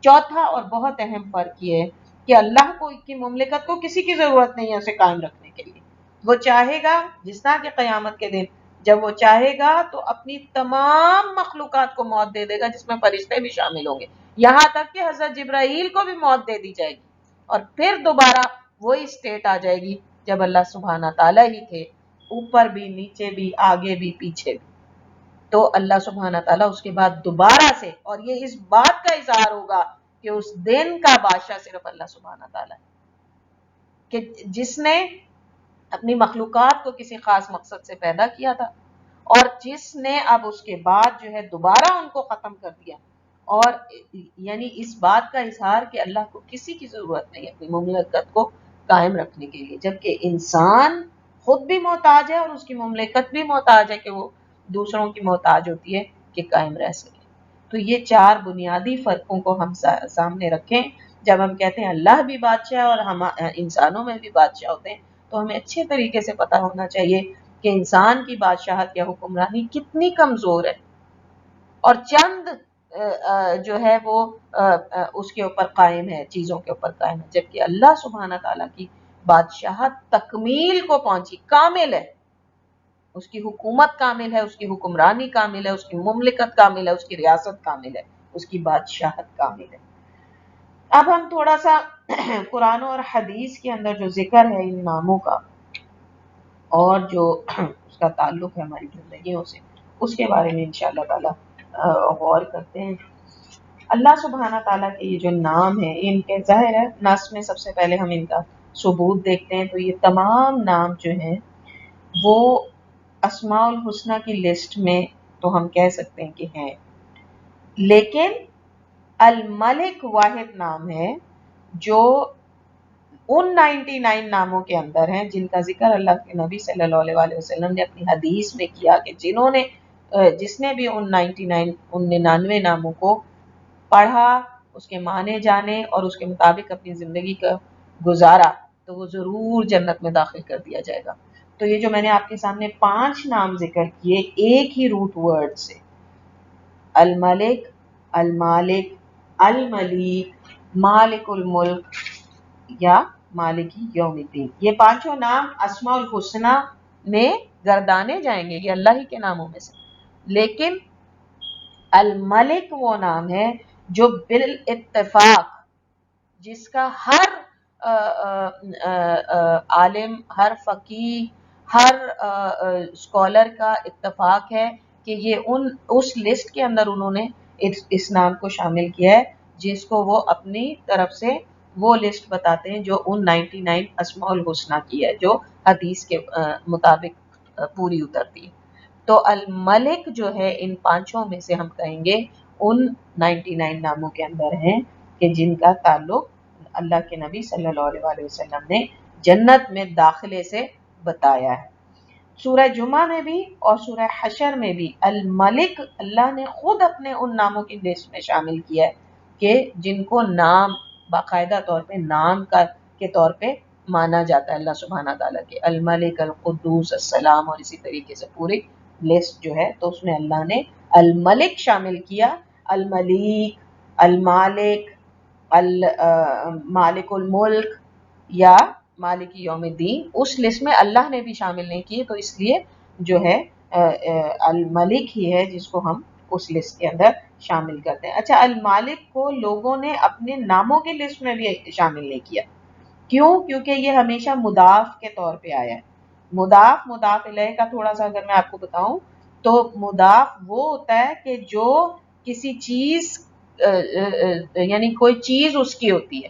چوتھا اور بہت اہم فرق یہ ہے کہ اللہ کو کی مملکت کو کسی کی ضرورت نہیں ہے اسے قائم رکھنے کے لیے۔ وہ چاہے گا، جس طرح کہ قیامت کے دن جب وہ چاہے گا تو اپنی تمام مخلوقات کو موت دے دے گا، جس میں فرشتے بھی شامل ہوں گے، یہاں تک کہ حضرت جبرائیل کو بھی موت دے دی جائے گی، اور پھر دوبارہ وہی اسٹیٹ آ جائے گی جب اللہ سبحانہ تعالیٰ ہی تھے، اوپر بھی، نیچے بھی، آگے بھی، پیچھے بھی۔ تو اللہ سبحانہ تعالیٰ اس کے بعد دوبارہ سے، اور یہ اس بات کا اظہار ہوگا کہ اس دن کا بادشاہ صرف اللہ سبحانہ تعالیٰ ہے، کہ جس نے اپنی مخلوقات کو کسی خاص مقصد سے پیدا کیا تھا، اور جس نے اب اس کے بعد جو ہے دوبارہ ان کو ختم کر دیا، اور یعنی اس بات کا اظہار کہ اللہ کو کسی کی ضرورت نہیں اپنی مملکت کو قائم رکھنے کے لیے، جبکہ انسان خود بھی محتاج ہے اور اس کی مملکت بھی محتاج ہے کہ وہ دوسروں کی محتاج ہوتی ہے کہ قائم رہ سکے۔ تو یہ چار بنیادی فرقوں کو ہم سامنے رکھیں جب ہم کہتے ہیں اللہ بھی بادشاہ اور ہم انسانوں میں بھی بادشاہ ہوتے ہیں، تو ہمیں اچھے طریقے سے پتہ ہونا چاہیے کہ انسان کی بادشاہت یا حکمرانی کتنی کمزور ہے، اور چند جو ہے وہ اس کے اوپر قائم ہے، چیزوں کے اوپر قائم ہے، جبکہ اللہ سبحانہ تعالیٰ کی بادشاہت تکمیل کو پہنچی، کامل ہے، اس کی حکومت کامل ہے، اس کی حکمرانی کامل ہے، اس کی مملکت کامل ہے، اس کی ریاست کامل ہے، اس کی بادشاہت کامل ہے۔ اب ہم تھوڑا سا قرآن اور حدیث کے اندر جو ذکر ہے ان ناموں کا اور جو اس کا تعلق ہے ہماری زندگیوں سے، اس کے بارے میں انشاءاللہ تعالی غور کرتے ہیں۔ اللہ سبحانہ تعالیٰ کے یہ جو نام ہیں، ان کے ظاہر ہے نص میں سب سے پہلے ہم ان کا ثبوت دیکھتے ہیں، تو یہ تمام نام جو ہیں وہ اسماء الحسنہ کی لسٹ میں تو ہم کہہ سکتے ہیں کہ ہیں، لیکن الملک واحد نام ہے جو ان 99 ناموں کے اندر ہیں جن کا ذکر اللہ کے نبی صلی اللہ علیہ وسلم نے اپنی حدیث میں کیا کہ جس نے بھی ان 99 ناموں کو پڑھا، اس کے معنی جانے اور اس کے مطابق اپنی زندگی کا گزارا تو وہ ضرور جنت میں داخل کر دیا جائے گا۔ تو یہ جو میں نے آپ کے سامنے 5 نام ذکر کیے ایک ہی روٹ ورڈ سے، الملک، المالک، الملیک، مالک الملک یا مالکی یوم الدین، یہ 5 نام اسماء الحسنہ میں گردانے جائیں گے، یہ اللہ ہی کے ناموں میں سے، لیکن الملک وہ نام ہے جو بالاتفاق، جس کا ہر عالم، ہر فقیہ، ہر اسکالر کا اتفاق ہے کہ یہ اس لسٹ کے اندر انہوں نے اس نام کو شامل کیا ہے، جس کو وہ اپنی طرف سے وہ لسٹ بتاتے ہیں جو ان 99 اسماء الحسنہ کی ہے، جو حدیث کے مطابق پوری اترتی ہے. تو الملک جو ہے ان پانچوں میں سے ہم کہیں گے ان 99 ناموں کے اندر ہیں کہ جن کا تعلق اللہ کے نبی صلی اللہ علیہ وسلم نے جنت میں داخلے سے بتایا ہے. سورہ جمعہ میں بھی اور سورہ حشر میں بھی الملک اللہ نے خود اپنے ان ناموں کی لسٹ میں شامل کیا ہے کہ جن کو نام باقاعدہ طور پہ نام کے طور پہ مانا جاتا ہے اللہ سبحانہ تعالیٰ کے. الملک، القدوس، السلام، اور اسی طریقے سے پوری لسٹ جو ہے تو اس میں اللہ نے الملک شامل کیا. الملیک، المالک، مالک الملک یا مالک یوم الدین اس لسٹ میں اللہ نے بھی شامل نہیں کیے، تو اس لیے جو ہے الملک ہی ہے جس کو ہم اس لسٹ کے اندر شامل کرتے ہیں. اچھا، المالک کو لوگوں نے اپنے ناموں کی لسٹ میں بھی شامل نہیں کیا. کیوں؟ کیونکہ یہ ہمیشہ مضاف کے طور پہ آیا ہے. مضاف الیہ کا تھوڑا سا اگر میں آپ کو بتاؤں تو مضاف وہ ہوتا ہے کہ جو کسی چیز یعنی کوئی چیز اس کی ہوتی ہے،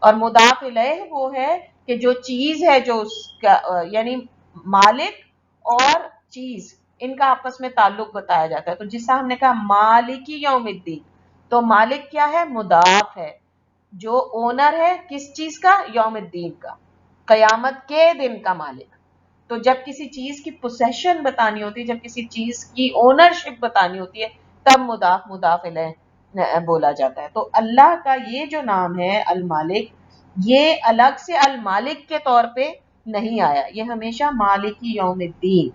اور مضاف الیہ وہ ہے کہ جو چیز ہے جو اس کا یعنی مالک اور چیز ان کا آپس میں تعلق بتایا جاتا ہے. تو جس طرح ہم نے کہا مالکی یوم الدین، تو مالک کیا ہے؟ مضاف ہے. جو اونر ہے کس چیز کا؟ یوم الدین کا، قیامت کے دن کا مالک. تو جب کسی چیز کی پوسیشن بتانی ہوتی ہے، جب کسی چیز کی اونرشپ بتانی ہوتی ہے، تب مضاف الیہ بولا جاتا ہے. تو اللہ کا یہ جو نام ہے المالک، یہ الگ سے المالک کے طور پہ نہیں آیا، یہ ہمیشہ مالکی یوم الدین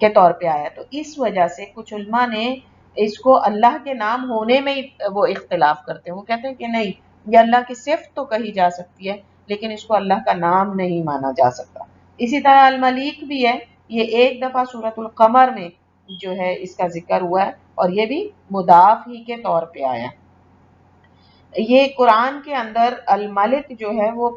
کے طور پہ آیا. تو اس وجہ سے کچھ علماء نے اس کو اللہ کے نام ہونے میں ہی وہ اختلاف کرتے ہیں. وہ کہتے ہیں کہ نہیں، یہ اللہ کی صفت تو کہی جا سکتی ہے لیکن اس کو اللہ کا نام نہیں مانا جا سکتا. اسی طرح الملیک بھی ہے، یہ ایک دفعہ سورۃ القمر میں جو ہے اس کا ذکر ہوا ہے اور یہ بھی مضاف ہی کے طور پہ آیا. یہ قرآن کے اندر الملک جو ہے وہ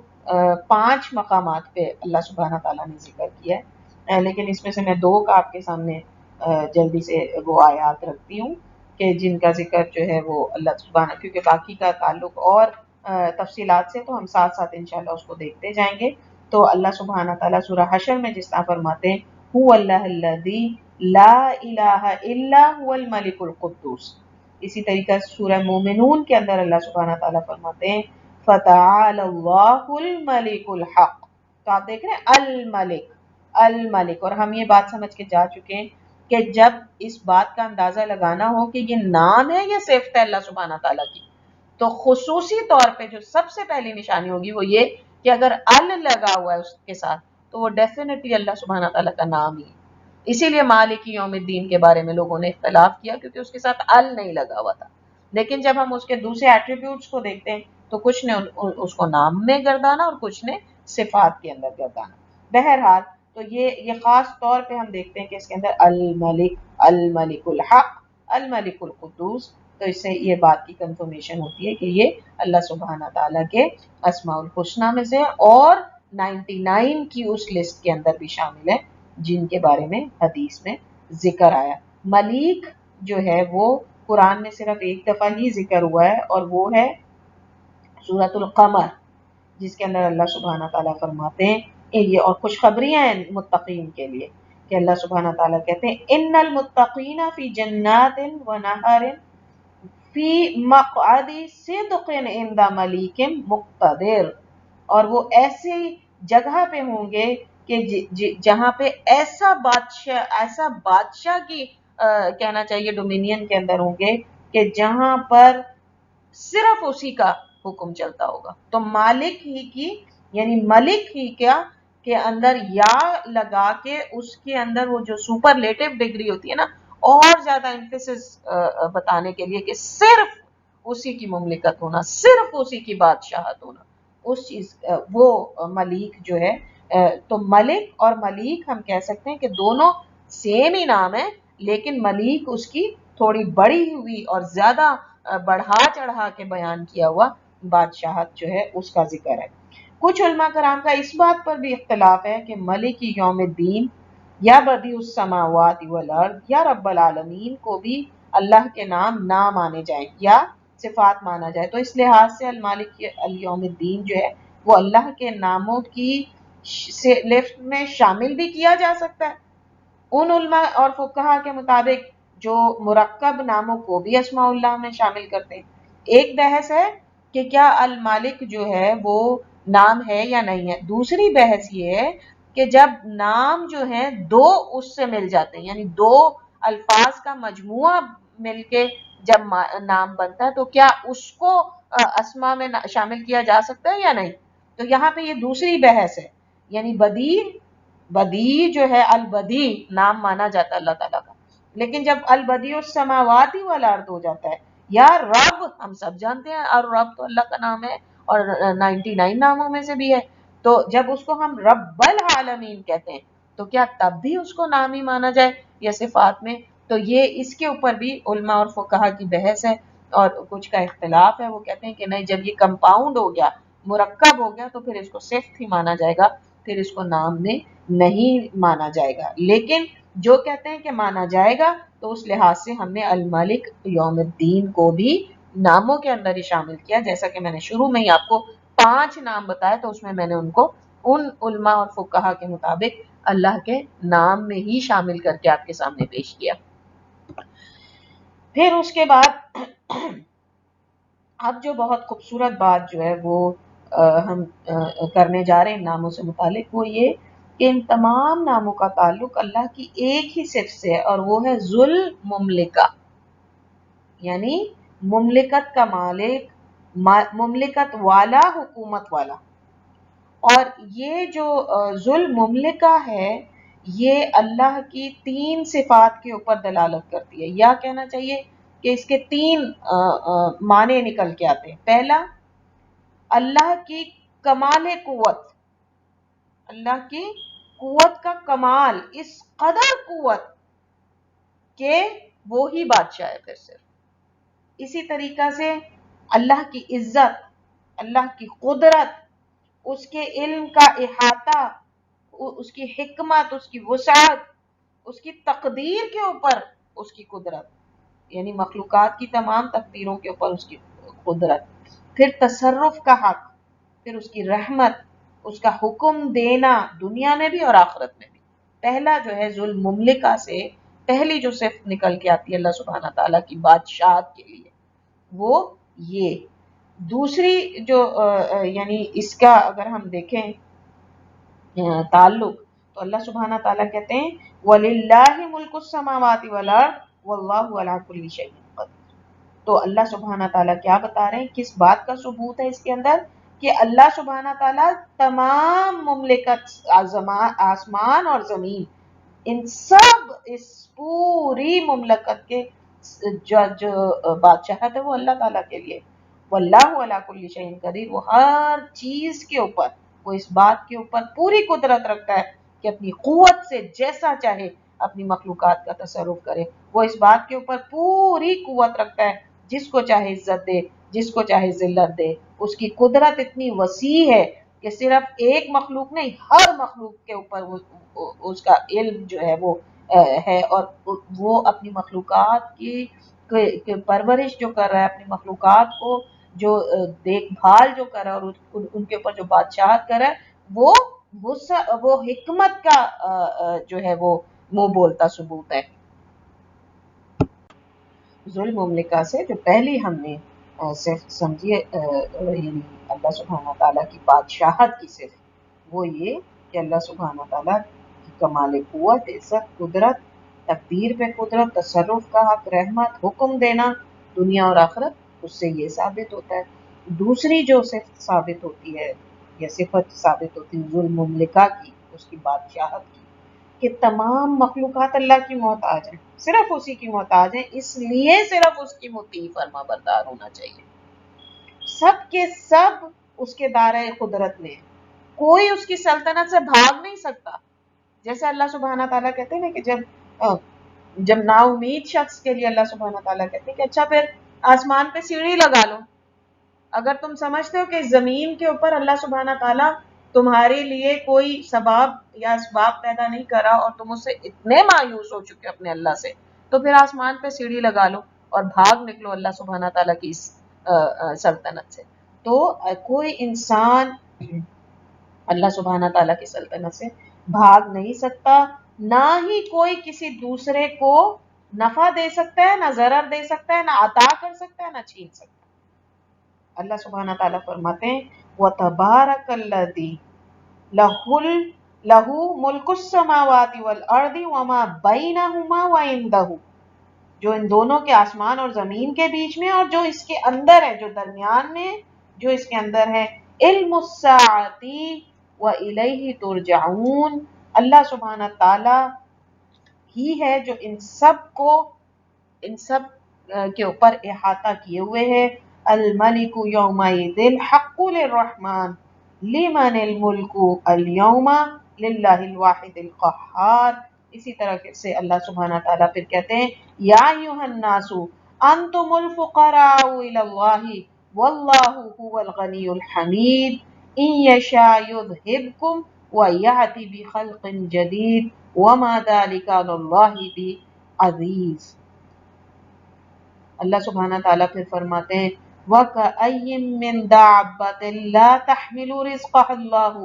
5 مقامات پہ اللہ سبحانہ تعالیٰ نے ذکر کیا ہے، لیکن اس میں سے میں 2 کا آپ کے سامنے جلدی سے وہ آیات رکھتی ہوں کہ جن کا ذکر جو ہے وہ اللہ سبحانہ، کیونکہ باقی کا تعلق اور تفصیلات سے تو ہم ساتھ ساتھ انشاءاللہ اس کو دیکھتے جائیں گے. تو اللہ سبحانہ تعالیٰ سورہ حشر میں جس طرح فرماتے ہیں هو اللہ الذی لا الہ الا هو الملک القدوس. اسی طریقہ سورہ مومنون کے اندر اللہ سبحانہ تعالیٰ فرماتے ہیں فتعال اللہ الملک الحق. تو آپ دیکھ رہے ہیں الملک، اور ہم یہ بات سمجھ کے جا چکے ہیں کہ جب اس بات کا اندازہ لگانا ہو کہ یہ نام ہے یا صفت ہے اللہ سبحانہ تعالیٰ کی، تو خصوصی طور پہ جو سب سے پہلی نشانی ہوگی وہ یہ کہ اگر ال لگا ہوا ہے اس کے ساتھ تو وہ ڈیفینیٹلی اللہ سبحانہ تعالیٰ کا نام ہی. اسی لیے مالک یوم الدین کے بارے میں لوگوں نے اختلاف کیا کیونکہ اس کے ساتھ ال نہیں لگا ہوا تھا. لیکن جب ہم اس کے دوسرے ایٹریبیوٹس کو دیکھتے ہیں تو کچھ نے اس کو نام میں گردانا اور کچھ نے صفات کے اندر گردانا. بہرحال تو یہ خاص طور پہ ہم دیکھتے ہیں کہ اس کے اندر الملک الحق، الملک القدوس. تو اس سے یہ بات کی کنفرمیشن ہوتی ہے کہ یہ اللہ سبحانہ تعالیٰ کے اسماء الحسنہ میں سے اور 99 کی اس لسٹ کے اندر بھی شامل ہے جن کے بارے میں حدیث میں ذکر آیا. ملیک جو ہے وہ قرآن میں صرف ایک دفعہ ہی ذکر ہوا ہے اور وہ ہے سورۃ القمر، جس کے اندر اللہ سبحانہ تعالیٰ فرماتے ہیں یہ اور خوشخبریاں ہیں متقین کے لیے کہ اللہ سبحانہ تعالیٰ کہتے ہیں ان المتقین فی جنات و نہر فی مقعد صدق عند ملیک مقتدر. اور وہ ایسی جگہ پہ ہوں گے کہ جہاں پہ ایسا بادشاہ کی کہنا چاہیے ڈومینین کے اندر ہوں گے کہ جہاں پر صرف اسی کا حکم چلتا ہوگا. تو مالک ہی کی یعنی ملک ہی کیا کے اندر یا لگا کے اس کے اندر وہ جو سپرلیٹو ڈگری ہوتی ہے نا، اور زیادہ ایمفیسس بتانے کے لیے کہ صرف اسی کی مملکت ہونا، صرف اسی کی بادشاہت ہونا، اس چیز وہ ملیک جو ہے. تو ملک اور ملیک ہم کہہ سکتے ہیں کہ دونوں سیم ہی نام ہے، لیکن ملیک اس کی تھوڑی بڑی ہوئی اور زیادہ بڑھا چڑھا کے بیان کیا ہوا بادشاہت جو ہے اس کا ذکر ہے. کچھ علماء کرام کا اس بات پر بھی اختلاف ہے کہ ملک یوم الدین یا بدیع السماوات والارض یا رب العالمین کو بھی اللہ کے نام نہ مانے جائیں یا صفات مانا جائے. تو اس لحاظ سے المالک یوم الدین جو ہے وہ اللہ کے ناموں کی لسٹ میں شامل بھی کیا جا سکتا ہے ان علماء اور فقہا کے مطابق جو مرکب ناموں کو بھی اسماء اللہ میں شامل کرتے ہیں. ایک بحث ہے کہ کیا المالک جو ہے وہ نام ہے یا نہیں ہے. دوسری بحث یہ ہے کہ جب نام جو ہے دو اس سے مل جاتے ہیں، یعنی دو الفاظ کا مجموعہ مل کے جب نام بنتا ہے تو کیا اس کو اسماء میں شامل کیا جا سکتا ہے یا نہیں. تو یہاں پہ یہ دوسری بحث ہے. یعنی بدی جو ہے، البدی نام مانا جاتا ہے اللہ تعالیٰ کا، لیکن جب البدی السماوات والارض ہو جاتا ہے، یا رب ہم سب جانتے ہیں، اور رب تو اللہ کا نام ہے اور 99 ناموں میں سے بھی ہے. تو جب اس کو ہم رب العالمین کہتے ہیں تو کیا تب بھی اس کو نام ہی مانا جائے یا صفات میں. تو یہ اس کے اوپر بھی علماء اور فقہا کی بحث ہے اور کچھ کا اختلاف ہے. وہ کہتے ہیں کہ نہیں، جب یہ کمپاؤنڈ ہو گیا، مرکب ہو گیا، تو پھر اس کو صفت ہی مانا جائے گا، پھر اس کو نام میں نہیں مانا جائے گا. لیکن جو کہتے ہیں کہ مانا جائے گا تو اس لحاظ سے ہم نے الملک یوم الدین کو بھی ناموں کے اندر ہی شامل کیا. جیسا کہ میں نے شروع میں ہی آپ کو 5 نام بتایا، تو اس میں میں نے ان کو ان علماء اور فقہا کے مطابق اللہ کے نام میں ہی شامل کر کے آپ کے سامنے پیش کیا. پھر اس کے بعد اب جو بہت خوبصورت بات جو ہے وہ ہم کرنے جا رہے ہیں ناموں سے متعلق، وہ یہ کہ ان تمام ناموں کا تعلق اللہ کی ایک ہی صفت سے ہے، اور وہ ہے ذو المملکہ، یعنی مملکت کا مالک، مملکت والا، حکومت والا. اور یہ جو ذو المملکہ ہے، یہ اللہ کی 3 صفات کے اوپر دلالت کرتی ہے، یا کہنا چاہیے کہ اس کے 3 معنی نکل کے آتے ہیں. پہلا، اللہ کی کمال قوت، اللہ کی قوت کا کمال، اس قدر قوت کہ وہی بادشاہ ہے پھر صرف. اسی طریقہ سے اللہ کی عزت، اللہ کی قدرت، اس کے علم کا احاطہ، اس کی حکمت، اس کی وسعت، اس کی تقدیر کے اوپر اس کی قدرت، یعنی مخلوقات کی تمام تقدیروں کے اوپر اس کی قدرت. پھر تصرف کا حق، پھر اس کی رحمت، اس کا حکم دینا دنیا میں بھی اور آخرت میں بھی. پہلا جو ہے ذو المملکہ سے پہلی جو صفت نکل کے آتی ہے اللہ سبحانہ تعالیٰ کی بادشاہت کے لیے، وہ یہ. دوسری جو یعنی اس کا اگر ہم دیکھیں تعلق، تو اللہ سبحانہ تعالیٰ کہتے ہیں وَلِلَّهِ مُلْكُ السَّمَاوَاتِ وَالْأَرْضِ وَاللَّهُ عَلَىٰ كُلِّ شَيْءٍ قَدِيرٌ. تو اللہ سبحانہ تعالیٰ کیا بتا رہے ہیں، کس بات کا ثبوت ہے اس کے اندر، کہ اللہ سبحانہ تعالیٰ تمام مملکت، آسمان اور زمین، ان سب، اس پوری مملکت کے جو بادشاہت ہے وہ اللہ تعالیٰ کے لیے. واللہ علی کل شیء قدیر، وہ ہر چیز کے اوپر، وہ اس بات کے اوپر پوری قدرت رکھتا ہے کہ اپنی قوت سے جیسا چاہے اپنی مخلوقات کا تصرف کرے. وہ اس بات کے اوپر پوری قوت رکھتا ہے، جس کو چاہے عزت دے، جس کو چاہے ذلت دے. اس کی قدرت اتنی وسیع ہے کہ صرف ایک مخلوق نہیں، ہر مخلوق کے اوپر اس کا علم جو ہے وہ ہے، اور وہ اپنی مخلوقات کی پرورش جو کر رہا ہے، اپنی مخلوقات کو جو دیکھ بھال جو کر رہا ہے، اور ان کے اوپر جو بادشاہت کر رہا ہے، وہ حکمت کا جو ہے وہ منہ بولتا ثبوت ہے. ذو المملکہ سے جو پہلی ہم نے صرف سمجھیے یعنی اللہ سبحانہ تعالیٰ کی بادشاہت کی صرف، وہ یہ کہ اللہ سبحانہ تعالیٰ کی کمال قوت، عزت، قدرت، تقدیر پہ قدرت، تصرف کا حق، رحمت، حکم دینا دنیا اور آخرت، اس سے یہ ثابت ہوتا ہے. دوسری جو صفت ثابت ہوتی ہے یا صفت ثابت ہوتی ہے ذو المملکہ کی، اس کی بادشاہت کی، کہ تمام مخلوقات اللہ کی محتاج ہیں، صرف اسی کی محتاج ہیں، اس لیے صرف اس کی مطیع فرما بردار ہونا چاہیے. سب کے سب اس کے دائرۂ قدرت میں ہیں، کوئی اس کی سلطنت سے بھاگ نہیں سکتا. جیسے اللہ سبحانہ تعالیٰ کہتے ہیں نا کہ جب نا امید شخص کے لیے اللہ سبحانہ تعالیٰ کہتے ہیں کہ اچھا پھر آسمان پہ سیڑھی لگا لو. اگر تم سمجھتے ہو کہ زمین کے اوپر اللہ سبحانہ تعالیٰ تمہارے لیے کوئی سباب یا اسباب پیدا نہیں کرا اور تم اس سے اتنے مایوس ہو چکے اپنے اللہ سے، تو پھر آسمان پہ سیڑھی لگا لو اور بھاگ نکلو اللہ سبحانہ تعالیٰ کی اس سلطنت سے. تو کوئی انسان اللہ سبحانہ تعالیٰ کی سلطنت سے بھاگ نہیں سکتا، نہ ہی کوئی کسی دوسرے کو نفع دے سکتا ہے، نہ ضرر دے سکتا ہے، نہ عطا کر سکتا ہے، نہ چھین سکتا ہے۔ اللہ سبحانہ تعالیٰ فرماتے ہیں وَتَبَارَكَ الَّذِي لَهُ مُلْكُ السَّمَاوَاتِ وَالْأَرْضِ وَمَا بَيْنَهُمَا وَعِندَهُ، جو ان دونوں کے آسمان اور زمین کے بیچ میں اور جو اس کے اندر ہے، جو درمیان میں جو اس کے اندر ہے، علم الساعتی وَإِلَيْهِ تُرْجَعُونَ، اللہ سبحانہ تعالیٰ ہی ہے جو ان سب کے اوپر احاطہ کیے ہوئے ہے۔ الملک یومئذ الحق للرحمن لمن الملک اليوم للہ الواحد القہار۔ اسی طرح سے اللہ سبحانہ تعالیٰ پھر کہتے ہیں یا ایھا الناس انتم الفقراء الی اللہ واللہ هو الغنی الحمید ان یشاء یذہبکم ویأتی بخلق جدید وما ذلک علی اللہ بعزیز۔ اللہ سبحانہ تعالیٰ پھر فرماتے ہیں وَكَأَيٍّ مِّن دَابَّةٍ لَا تَحْمِلُ رِزْقَهَا اللَّهُ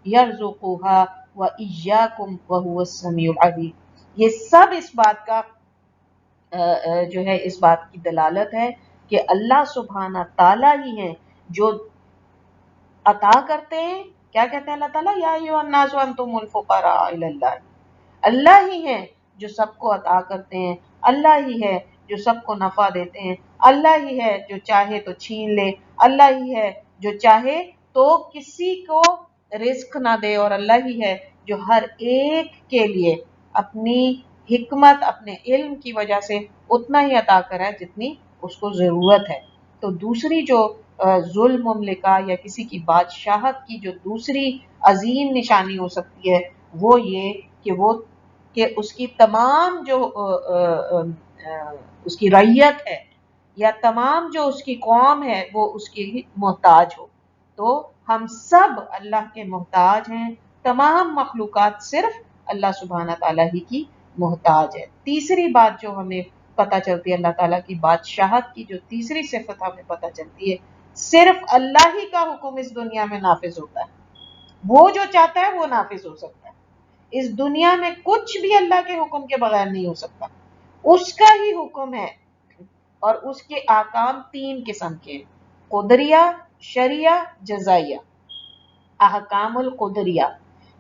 يَرْزُقُهَا وَإِيَّاكُمْ وَهُوَ السَّمِيعُ الْعَلِيمُ۔ یہ سب اس بات کا جو ہے اس بات کی دلالت ہے کہ اللہ سبحانہ تعالیٰ ہی ہیں جو عطا کرتے ہیں۔ کیا کہتے ہیں اللہ تعالیٰ یا ایھا الناس انتم الفقراء الی اللہ، اللہ ہی ہے جو سب کو عطا کرتے ہیں، اللہ ہی ہے جو سب کو نفع دیتے ہیں، اللہ ہی ہے جو چاہے تو چھین لے، اللہ ہی ہے جو چاہے تو کسی کو رزق نہ دے، اور اللہ ہی ہے جو ہر ایک کے لیے اپنی حکمت اپنے علم کی وجہ سے اتنا ہی عطا کرا ہے جتنی اس کو ضرورت ہے۔ تو دوسری جو ظلم مملکہ یا کسی کی بادشاہت کی جو دوسری عظیم نشانی ہو سکتی ہے وہ یہ کہ اس کی تمام جو اس کی رعیت ہے یا تمام جو اس کی قوم ہے وہ اس کی محتاج ہو۔ تو ہم سب اللہ کے محتاج ہیں، تمام مخلوقات صرف اللہ سبحانہ تعالیٰ ہی کی محتاج ہے۔ تیسری بات جو ہمیں پتہ چلتی ہے اللہ تعالیٰ کی بادشاہت کی جو تیسری صفت ہمیں پتہ چلتی ہے، صرف اللہ ہی کا حکم اس دنیا میں نافذ ہوتا ہے، وہ جو چاہتا ہے وہ نافذ ہو سکتا ہے۔ اس دنیا میں کچھ بھی اللہ کے حکم کے بغیر نہیں ہو سکتا، اس کا ہی حکم ہے، اور اس کے احکام تین قسم کے ہیں، قدریہ، شرعیہ، جزائیہ۔ احکام القدریہ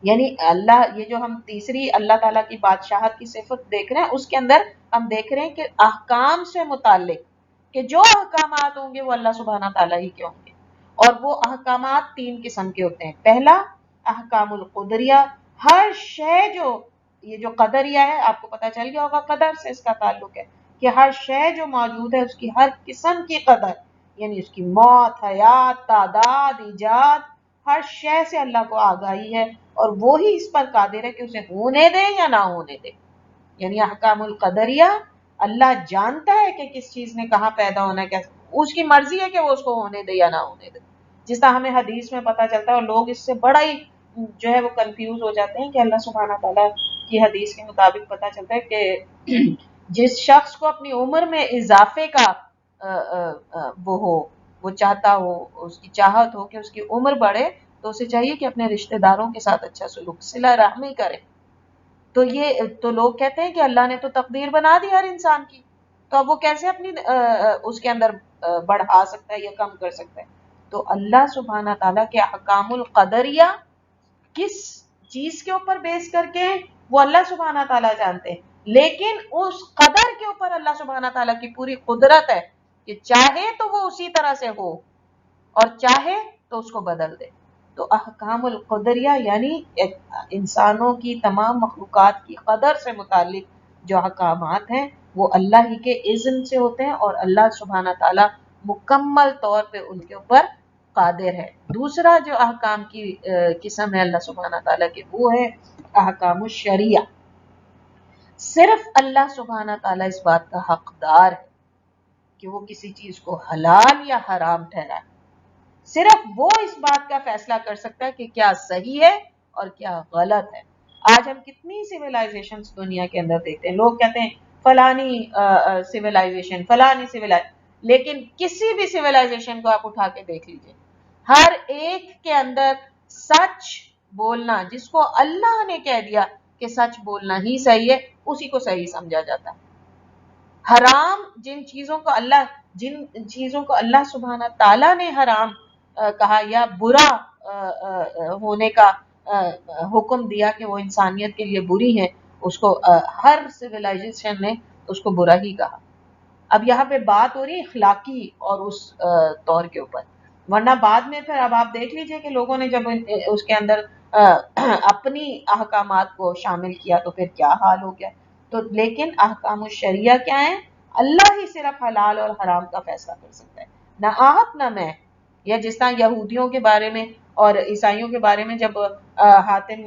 یعنی اللہ، یہ جو ہم تیسری اللہ تعالیٰ کی بادشاہت کی صفت دیکھ رہے ہیں اس کے اندر ہم دیکھ رہے ہیں کہ احکام سے متعلق کہ جو احکامات ہوں گے وہ اللہ سبحانہ تعالیٰ ہی کے ہوں گے، اور وہ احکامات تین قسم کے ہوتے ہیں۔ پہلا احکام القدریہ، ہر شے جو یہ جو قدریہ ہے آپ کو پتہ چل گیا ہوگا قدر سے اس کا تعلق ہے کہ ہر شے جو موجود ہے اس کی ہر قسم کی قدر، یعنی اس کی موت، حیات، تعداد، ایجاد، ہر شے سے اللہ کو آگاہی ہے اور وہی اس پر قادر ہے کہ اسے ہونے دے یا نہ ہونے دے۔ یعنی احکام القدریہ، اللہ جانتا ہے کہ کس چیز نے کہاں پیدا ہونا ہے، کیسے، اس کی مرضی ہے کہ وہ اس کو ہونے دے یا نہ ہونے دے۔ جس طرح ہمیں حدیث میں پتہ چلتا ہے اور لوگ اس سے بڑا ہی جو ہے وہ کنفیوز ہو جاتے ہیں کہ اللہ سبحانہ تعالیٰ کی حدیث کے مطابق پتہ چلتا ہے کہ جس شخص کو اپنی عمر میں اضافے کا وہ ہو، وہ چاہتا ہو، اس کی چاہت ہو کہ اس کی عمر بڑھے، تو اسے چاہیے کہ اپنے رشتہ داروں کے ساتھ اچھا سلوک، صلہ رحمی کرے۔ تو لوگ کہتے ہیں کہ اللہ نے تو تقدیر بنا دی ہر انسان کی، تو اب وہ کیسے اپنی اس کے اندر بڑھا سکتا ہے یا کم کر سکتا ہے؟ تو اللہ سبحانہ تعالیٰ کے احکام القدریہ کس چیز کے اوپر بیس کر کے وہ اللہ سبحانہ تعالیٰ جانتے ہیں، لیکن اس قدر کے اوپر اللہ سبحانہ تعالیٰ کی پوری قدرت ہے کہ چاہے تو وہ اسی طرح سے ہو اور چاہے تو اس کو بدل دے۔ تو احکام القدریہ یعنی انسانوں کی تمام مخلوقات کی قدر سے متعلق جو احکامات ہیں وہ اللہ ہی کے اذن سے ہوتے ہیں اور اللہ سبحانہ تعالیٰ مکمل طور پہ ان کے اوپر قادر ہے۔ دوسرا جو احکام کی قسم ہے اللہ سبحانہ تعالیٰ کے وہ ہے احکام الشریعہ۔ صرف اللہ سبحانہ تعالیٰ اس بات کا حقدار ہے کہ وہ کسی چیز کو حلال یا حرام ٹھہرائے، صرف وہ اس بات کا فیصلہ کر سکتا ہے کہ کیا صحیح ہے اور کیا غلط ہے۔ آج ہم کتنی سیولائزیشن دنیا کے اندر دیکھتے ہیں، لوگ کہتے ہیں فلانی سیولائزیشن، فلانی سیولائزیشن، لیکن کسی بھی سیولائزیشن کو آپ اٹھا کے دیکھ لیجئے، ہر ایک کے اندر سچ بولنا، جس کو اللہ نے کہہ دیا کہ سچ بولنا ہی صحیح ہے، اسی کو صحیح سمجھا جاتا ہے۔ حرام جن چیزوں کو اللہ سبحانہ تعالیٰ نے حرام کہا یا برا ہونے کا حکم دیا کہ وہ انسانیت کے لیے بری ہے، اس کو ہر سویلائزیشن نے اس کو برا ہی کہا۔ اب یہاں پہ بات ہو رہی ہے اخلاقی اور اس طور کے اوپر، ورنہ بعد میں پھر اب آپ دیکھ لیجئے کہ لوگوں نے جب اس کے اندر اپنی احکامات کو شامل کیا تو پھر کیا حال ہو گیا۔ تو لیکن احکام الشریعہ کیا ہیں؟ اللہ ہی صرف حلال اور حرام کا فیصلہ کر سکتا ہے، نہ آپ نہ میں۔ یا جس طرح یہودیوں کے بارے میں اور عیسائیوں کے بارے میں جب حاتم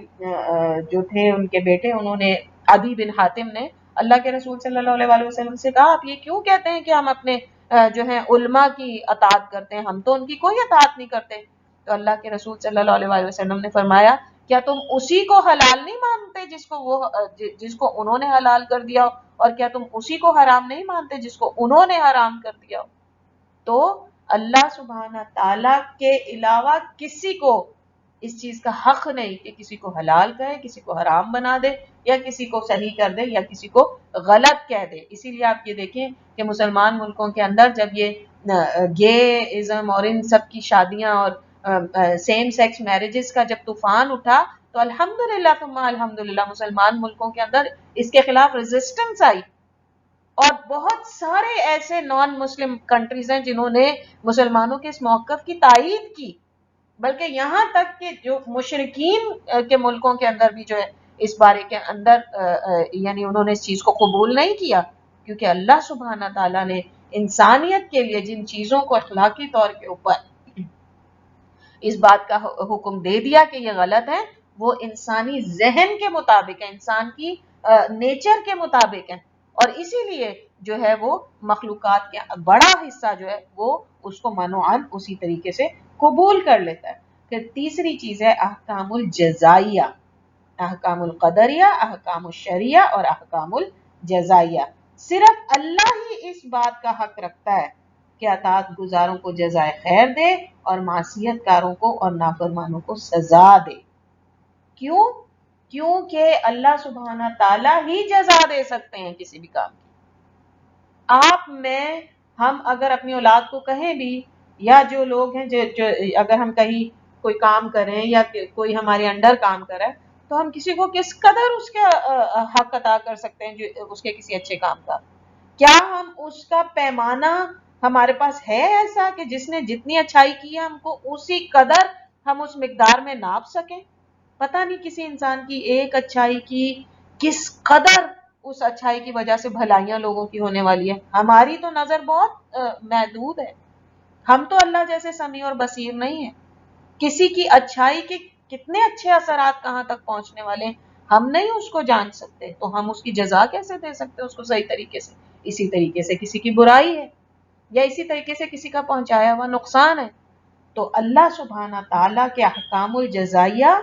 جو تھے ان کے بیٹے، انہوں نے عدی بن حاتم نے اللہ کے رسول صلی اللہ علیہ وآلہ وسلم سے کہا آپ یہ کیوں کہتے ہیں کہ ہم اپنے جو ہیں علماء کی اطاعت کرتے ہیں، ہم تو ان کی کوئی اطاعت نہیں کرتے۔ تو اللہ کے رسول صلی اللہ علیہ وآلہ وسلم نے فرمایا کیا تم اسی کو حلال نہیں مانتے جس کو انہوں نے حلال کر دیا ہو، اور کیا تم اسی کو حرام نہیں مانتے جس کو انہوں نے حرام کر دیا ہو؟ تو اللہ سبحانہ تعالیٰ کے علاوہ کسی کو اس چیز کا حق نہیں کہ کسی کو حلال کہے، کسی کو حرام بنا دے، یا کسی کو صحیح کر دے یا کسی کو غلط کہہ دے۔ اسی لیے آپ یہ دیکھیں کہ مسلمان ملکوں کے اندر جب یہ گے ازم اور ان سب کی شادیاں اور سیم سیکس میرجز کا جب طوفان اٹھا تو الحمدللہ ثم الحمدللہ مسلمان ملکوں کے اندر اس کے خلاف ریزسٹنس آئی، اور بہت سارے ایسے نان مسلم کنٹریز ہیں جنہوں نے مسلمانوں کے اس موقف کی تائید کی، بلکہ یہاں تک کہ جو مشرکین کے ملکوں کے اندر بھی جو ہے اس بارے کے اندر یعنی انہوں نے اس چیز کو قبول نہیں کیا، کیونکہ اللہ سبحانہ تعالیٰ نے انسانیت کے لیے جن چیزوں کو اخلاقی طور کے اوپر اس بات کا حکم دے دیا کہ یہ غلط ہے، وہ انسانی ذہن کے مطابق ہے، انسان کی نیچر کے مطابق ہے، اور اسی لیے جو ہے وہ مخلوقات کا بڑا حصہ جو ہے وہ اس کو منوعاً اسی طریقے سے قبول کر لیتا ہے۔ پھر تیسری چیز ہے احکام الجزائیہ، احکام القدریہ، احکام الشریعہ اور احکام الجزائیہ۔ صرف اللہ ہی اس بات کا حق رکھتا ہے کہ اطاعت گزاروں کو جزائے خیر دے اور معصیت کاروں کو اور نافرمانوں کو سزا دے۔ کیوں؟ کیونکہ اللہ سبحانہ تعالیٰ ہی جزا دے سکتے ہیں کسی بھی کام کی۔ آپ میں ہم اگر اپنی اولاد کو کہیں بھی، یا جو لوگ ہیں جو اگر ہم کہیں کوئی کام کریں یا کوئی ہمارے انڈر کام کرے تو ہم کسی کو کس قدر اس کے حق ادا کر سکتے ہیں جو اس کے کسی اچھے کام کا؟ کیا ہم اس کا پیمانہ ہمارے پاس ہے ایسا کہ جس نے جتنی اچھائی کی ہے ہم کو اسی قدر ہم اس مقدار میں ناپ سکیں؟ پتہ نہیں کسی انسان کی ایک اچھائی کی کس قدر اس اچھائی کی وجہ سے بھلائیاں لوگوں کی ہونے والی ہے۔ ہماری تو نظر بہت محدود ہے، ہم تو اللہ جیسے سمیع اور بصیر نہیں ہیں۔ کسی کی اچھائی کے کتنے اچھے اثرات کہاں تک پہنچنے والے ہیں ہم نہیں اس کو جان سکتے، تو ہم اس کی جزا کیسے دے سکتے اس کو صحیح طریقے سے؟ اسی طریقے سے کسی کی برائی ہے یا اسی طریقے سے کسی کا پہنچایا ہوا نقصان ہے، تو اللہ سبحانہ تعالیٰ کے احکام الجزائیہ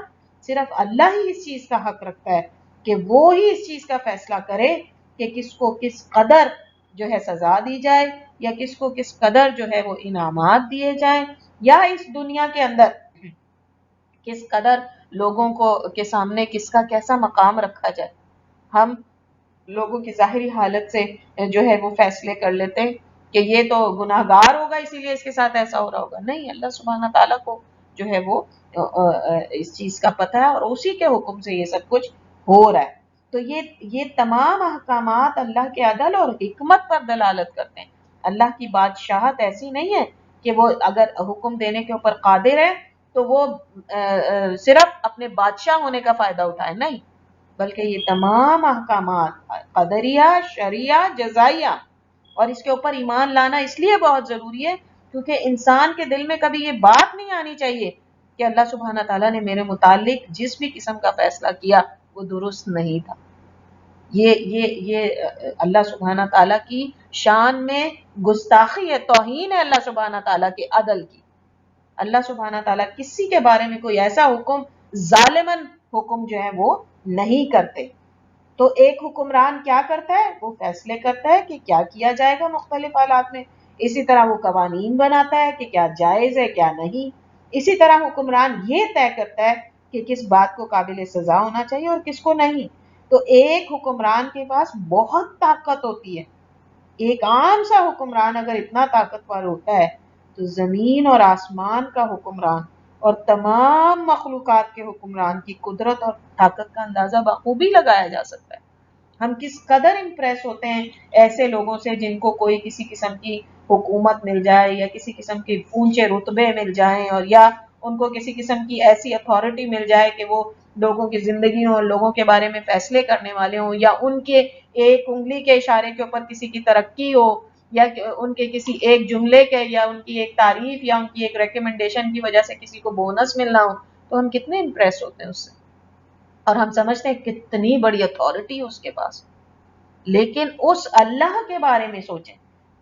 صرف اللہ ہی اس چیز کا حق رکھتا ہے کہ وہ ہی اس چیز کا فیصلہ کرے کہ کس کو کس قدر جو ہے سزا دی جائے، یا کس کو کس قدر جو ہے وہ انعامات دیے جائیں، یا اس دنیا کے اندر کس قدر لوگوں کو کے سامنے کس کا کیسا مقام رکھا جائے۔ ہم لوگوں کی ظاہری حالت سے جو ہے وہ فیصلے کر لیتے ہیں کہ یہ تو گناہ گار ہوگا اسی لیے اس کے ساتھ ایسا ہو رہا ہوگا۔ نہیں، اللہ سبحانہ تعالیٰ کو جو ہے وہ اس چیز کا پتہ ہے، اور اسی کے حکم سے یہ سب کچھ ہو رہا ہے۔ تو یہ تمام احکامات اللہ کے عدل اور حکمت پر دلالت کرتے ہیں۔ اللہ کی بادشاہت ایسی نہیں ہے کہ وہ اگر حکم دینے کے اوپر قادر ہے تو وہ صرف اپنے بادشاہ ہونے کا فائدہ اٹھائے، نہیں، بلکہ یہ تمام احکامات قدریہ، شرعیہ، جزائیہ، اور اس کے اوپر ایمان لانا اس لیے بہت ضروری ہے کیونکہ انسان کے دل میں کبھی یہ بات نہیں آنی چاہیے کہ اللہ سبحانہ تعالیٰ نے میرے متعلق جس بھی قسم کا فیصلہ کیا وہ درست نہیں تھا۔ یہ اللہ سبحانہ تعالیٰ کی شان میں گستاخی ہے، توہین ہے اللہ سبحانہ تعالیٰ کے عدل کی۔ اللہ سبحانہ تعالیٰ کسی کے بارے میں کوئی ایسا حکم ظالماً حکم جو ہے وہ نہیں کرتے۔ تو ایک حکمران کیا کرتا ہے؟ وہ فیصلے کرتا ہے کہ کیا کیا جائے گا مختلف حالات میں، اسی طرح وہ قوانین بناتا ہے کہ کیا جائز ہے کیا نہیں، اسی طرح حکمران یہ طے کرتا ہے کہ کس بات کو قابل سزا ہونا چاہیے اور کس کو نہیں۔ تو ایک حکمران کے پاس بہت طاقت ہوتی ہے. ایک عام سا حکمران اگر اتنا طاقتور ہوتا ہے تو زمین اور آسمان کا حکمران اور تمام مخلوقات کے حکمران کی قدرت اور طاقت کا اندازہ بخوبی لگایا جا سکتا ہے. ہم کس قدر امپریس ہوتے ہیں ایسے لوگوں سے جن کو کوئی کسی قسم کی حکومت مل جائے یا کسی قسم کے اونچے رتبے مل جائیں، اور یا ان کو کسی قسم کی ایسی اتھارٹی مل جائے کہ وہ لوگوں کی زندگیوں اور لوگوں کے بارے میں فیصلے کرنے والے ہوں، یا ان کے ایک انگلی کے اشارے کے اوپر کسی کی ترقی ہو، یا ان کے کسی ایک جملے کے یا ان کی ایک تعریف یا ان کی ایک ریکمنڈیشن کی وجہ سے کسی کو بونس ملنا ہو، تو ہم کتنے امپریس ہوتے ہیں اس سے، اور ہم سمجھتے ہیں کتنی بڑی اتھارٹی ہے اس کے پاس. لیکن اس اللہ کے بارے میں سوچیں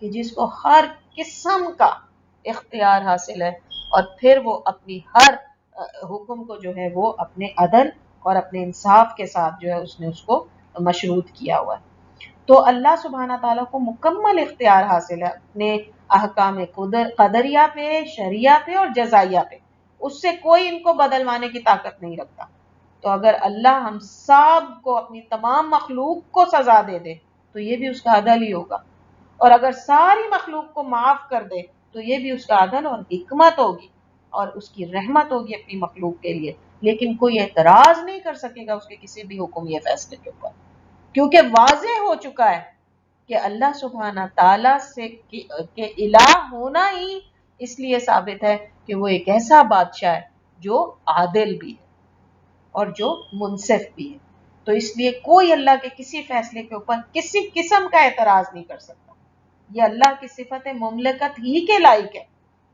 کہ جس کو ہر قسم کا اختیار حاصل ہے، اور پھر وہ اپنی ہر حکم کو جو ہے وہ اپنے عدل اور اپنے انصاف کے ساتھ جو ہے اس نے اس کو مشروط کیا ہوا ہے. تو اللہ سبحانہ تعالیٰ کو مکمل اختیار حاصل ہے اپنے احکام قدریہ پہ، شریعہ پہ اور جزائیہ پہ. اس سے کوئی ان کو بدلوانے کی طاقت نہیں رکھتا. تو اگر اللہ ہم سب کو اپنی تمام مخلوق کو سزا دے دے تو یہ بھی اس کا عدل ہی ہوگا، اور اگر ساری مخلوق کو معاف کر دے تو یہ بھی اس کا عدل اور حکمت ہوگی اور اس کی رحمت ہوگی اپنی مخلوق کے لیے. لیکن کوئی اعتراض نہیں کر سکے گا اس کے کسی بھی حکم یا فیصلے کے اوپر، کیونکہ واضح ہو چکا ہے کہ اللہ سبحانہ تعالیٰ سے کہ الہ ہونا ہی اس لیے ثابت ہے کہ وہ ایک ایسا بادشاہ ہے جو عادل بھی ہے اور جو منصف بھی ہے. تو اس لیے کوئی اللہ کے کسی فیصلے کے اوپر کسی قسم کا اعتراض نہیں کر سکتا. یہ اللہ کی صفت مملکت ہی کے لائق ہے.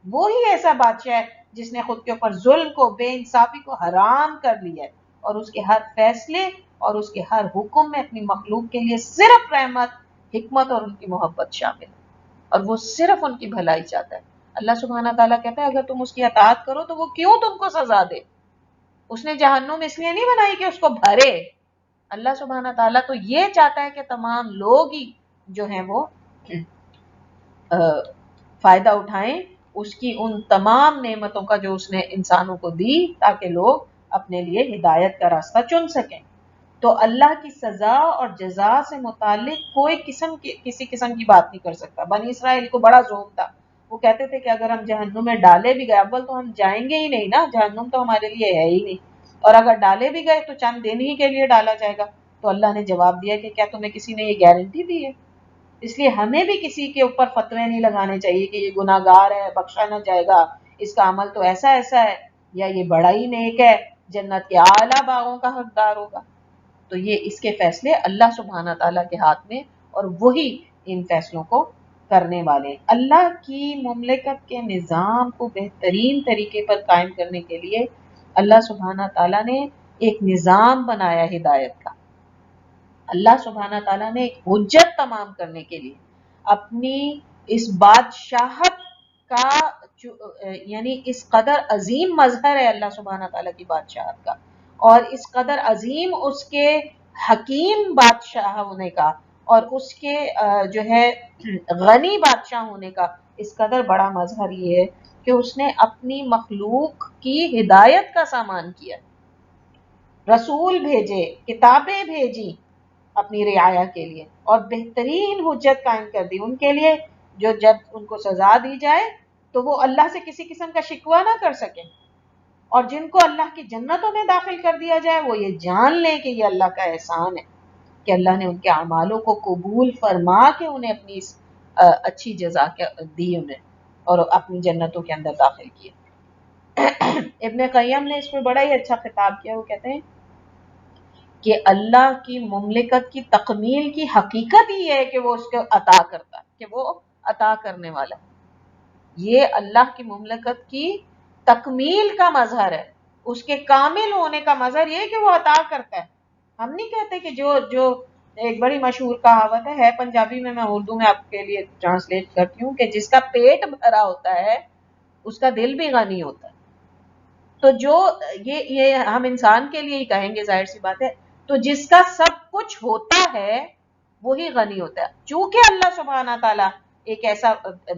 وہی ایسا بادشاہ ہے جس نے خود کے اوپر ظلم کو، بے انصافی کو حرام کر لیا ہے، اور اس کے ہر فیصلے اور اس کے ہر حکم میں اپنی مخلوق کے لیے صرف رحمت، حکمت اور ان کی محبت شامل ہے، اور وہ صرف ان کی بھلائی چاہتا ہے. اللہ سبحانہ تعالیٰ کہتا ہے اگر تم اس کی اطاعت کرو تو وہ کیوں تم کو سزا دے. اس نے جہنم اس لیے نہیں بنائی کہ اس کو بھرے. اللہ سبحانہ تعالیٰ تو یہ چاہتا ہے کہ تمام لوگ ہی جو ہیں وہ فائدہ اٹھائیں اس کی ان تمام نعمتوں کا جو اس نے انسانوں کو دی، تاکہ لوگ اپنے لیے ہدایت کا راستہ چن سکیں. تو اللہ کی سزا اور جزا سے متعلق کوئی کسی قسم کی بات نہیں کر سکتا. بنی اسرائیل کو بڑا ذوق تھا، وہ کہتے تھے کہ اگر ہم جہنم میں ڈالے بھی گئے، اول تو ہم جائیں گے ہی نہیں نا، جہنم تو ہمارے لیے ہے ہی نہیں، اور اگر ڈالے بھی گئے تو چند دن ہی کے لیے ڈالا جائے گا. تو اللہ نے جواب دیا کہ کیا تمہیں کسی نے یہ گارنٹی دی ہے؟ اس لیے ہمیں بھی کسی کے اوپر فتوے نہیں لگانے چاہیے کہ یہ گناہ گار ہے، بخشا نہ جائے گا، اس کا عمل تو ایسا ایسا ہے، یا یہ بڑا ہی نیک ہے، جنت کے اعلیٰ باغوں کا حقدار ہوگا. تو یہ اس کے فیصلے اللہ سبحانہ تعالیٰ کے ہاتھ میں، اور وہی ان فیصلوں کو کرنے والے. اللہ کی مملکت کے نظام کو بہترین طریقے پر قائم کرنے کے لیے اللہ سبحانہ تعالیٰ نے ایک نظام بنایا ہدایت کا. اللہ سبحانہ تعالیٰ نے ایک حجت تمام کرنے کے لیے اپنی اس بادشاہت کا یعنی اس قدر عظیم مظہر ہے اللہ سبحانہ تعالیٰ کی بادشاہت کا، اور اس قدر عظیم اس کے حکیم بادشاہ ہونے کا، اور اس کے جو ہے غنی بادشاہ ہونے کا اس قدر بڑا مظہر یہ ہے کہ اس نے اپنی مخلوق کی ہدایت کا سامان کیا، رسول بھیجے، کتابیں بھیجی اپنی رعایا کے لیے، اور بہترین حجت قائم کر دی ان کے لیے جو جب ان کو سزا دی جائے تو وہ اللہ سے کسی قسم کا شکوہ نہ کر سکیں، اور جن کو اللہ کی جنتوں میں داخل کر دیا جائے وہ یہ جان لیں کہ یہ اللہ کا احسان ہے کہ اللہ نے ان کے اعمالوں کو قبول فرما کے انہیں اپنی اس اچھی جزا دی انہیں، اور اپنی جنتوں کے اندر داخل کیے. ابن قیم نے اس میں بڑا ہی اچھا خطاب کیا. وہ کہتے ہیں کہ اللہ کی مملکت کی تکمیل کی حقیقت ہی ہے کہ وہ اس کو عطا کرتا ہے، کہ وہ عطا کرنے والا ہے. یہ اللہ کی مملکت کی تکمیل کا مظہر ہے، اس کے کامل ہونے کا مظہر یہ کہ وہ عطا کرتا ہے. ہم نہیں کہتے کہ جو ایک بڑی مشہور کہاوت ہے پنجابی میں اردو میں آپ کے لیے ٹرانسلیٹ کرتی ہوں، کہ جس کا پیٹ بھرا ہوتا ہے اس کا دل بھی غنی ہوتا ہے. تو جو یہ ہم انسان کے لیے ہی کہیں گے، ظاہر سی بات ہے. تو جس کا سب کچھ ہوتا ہے وہی غنی ہوتا ہے. چونکہ اللہ سبحانہ تعالیٰ ایک ایسا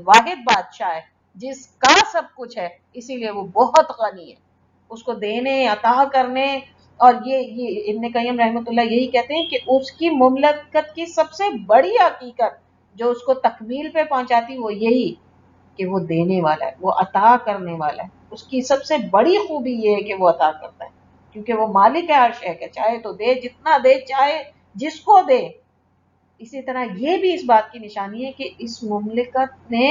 واحد بادشاہ ہے جس کا سب کچھ ہے، اسی لیے وہ بہت غنی ہے. اس کو دینے، عطا کرنے اور یہ ابن قیم رحمۃ اللہ یہی کہتے ہیں کہ اس کی مملکت کی سب سے بڑی حقیقت جو اس کو تکمیل پہ پہنچاتی وہ یہی کہ وہ دینے والا ہے، وہ عطا کرنے والا ہے. اس کی سب سے بڑی خوبی یہ ہے کہ وہ عطا کرتا ہے، کیونکہ وہ مالک ہے ہر شے کا، چاہے تو دے جتنا دے، چاہے جس کو دے. اسی طرح یہ بھی اس بات کی نشانی ہے کہ اس مملکت نے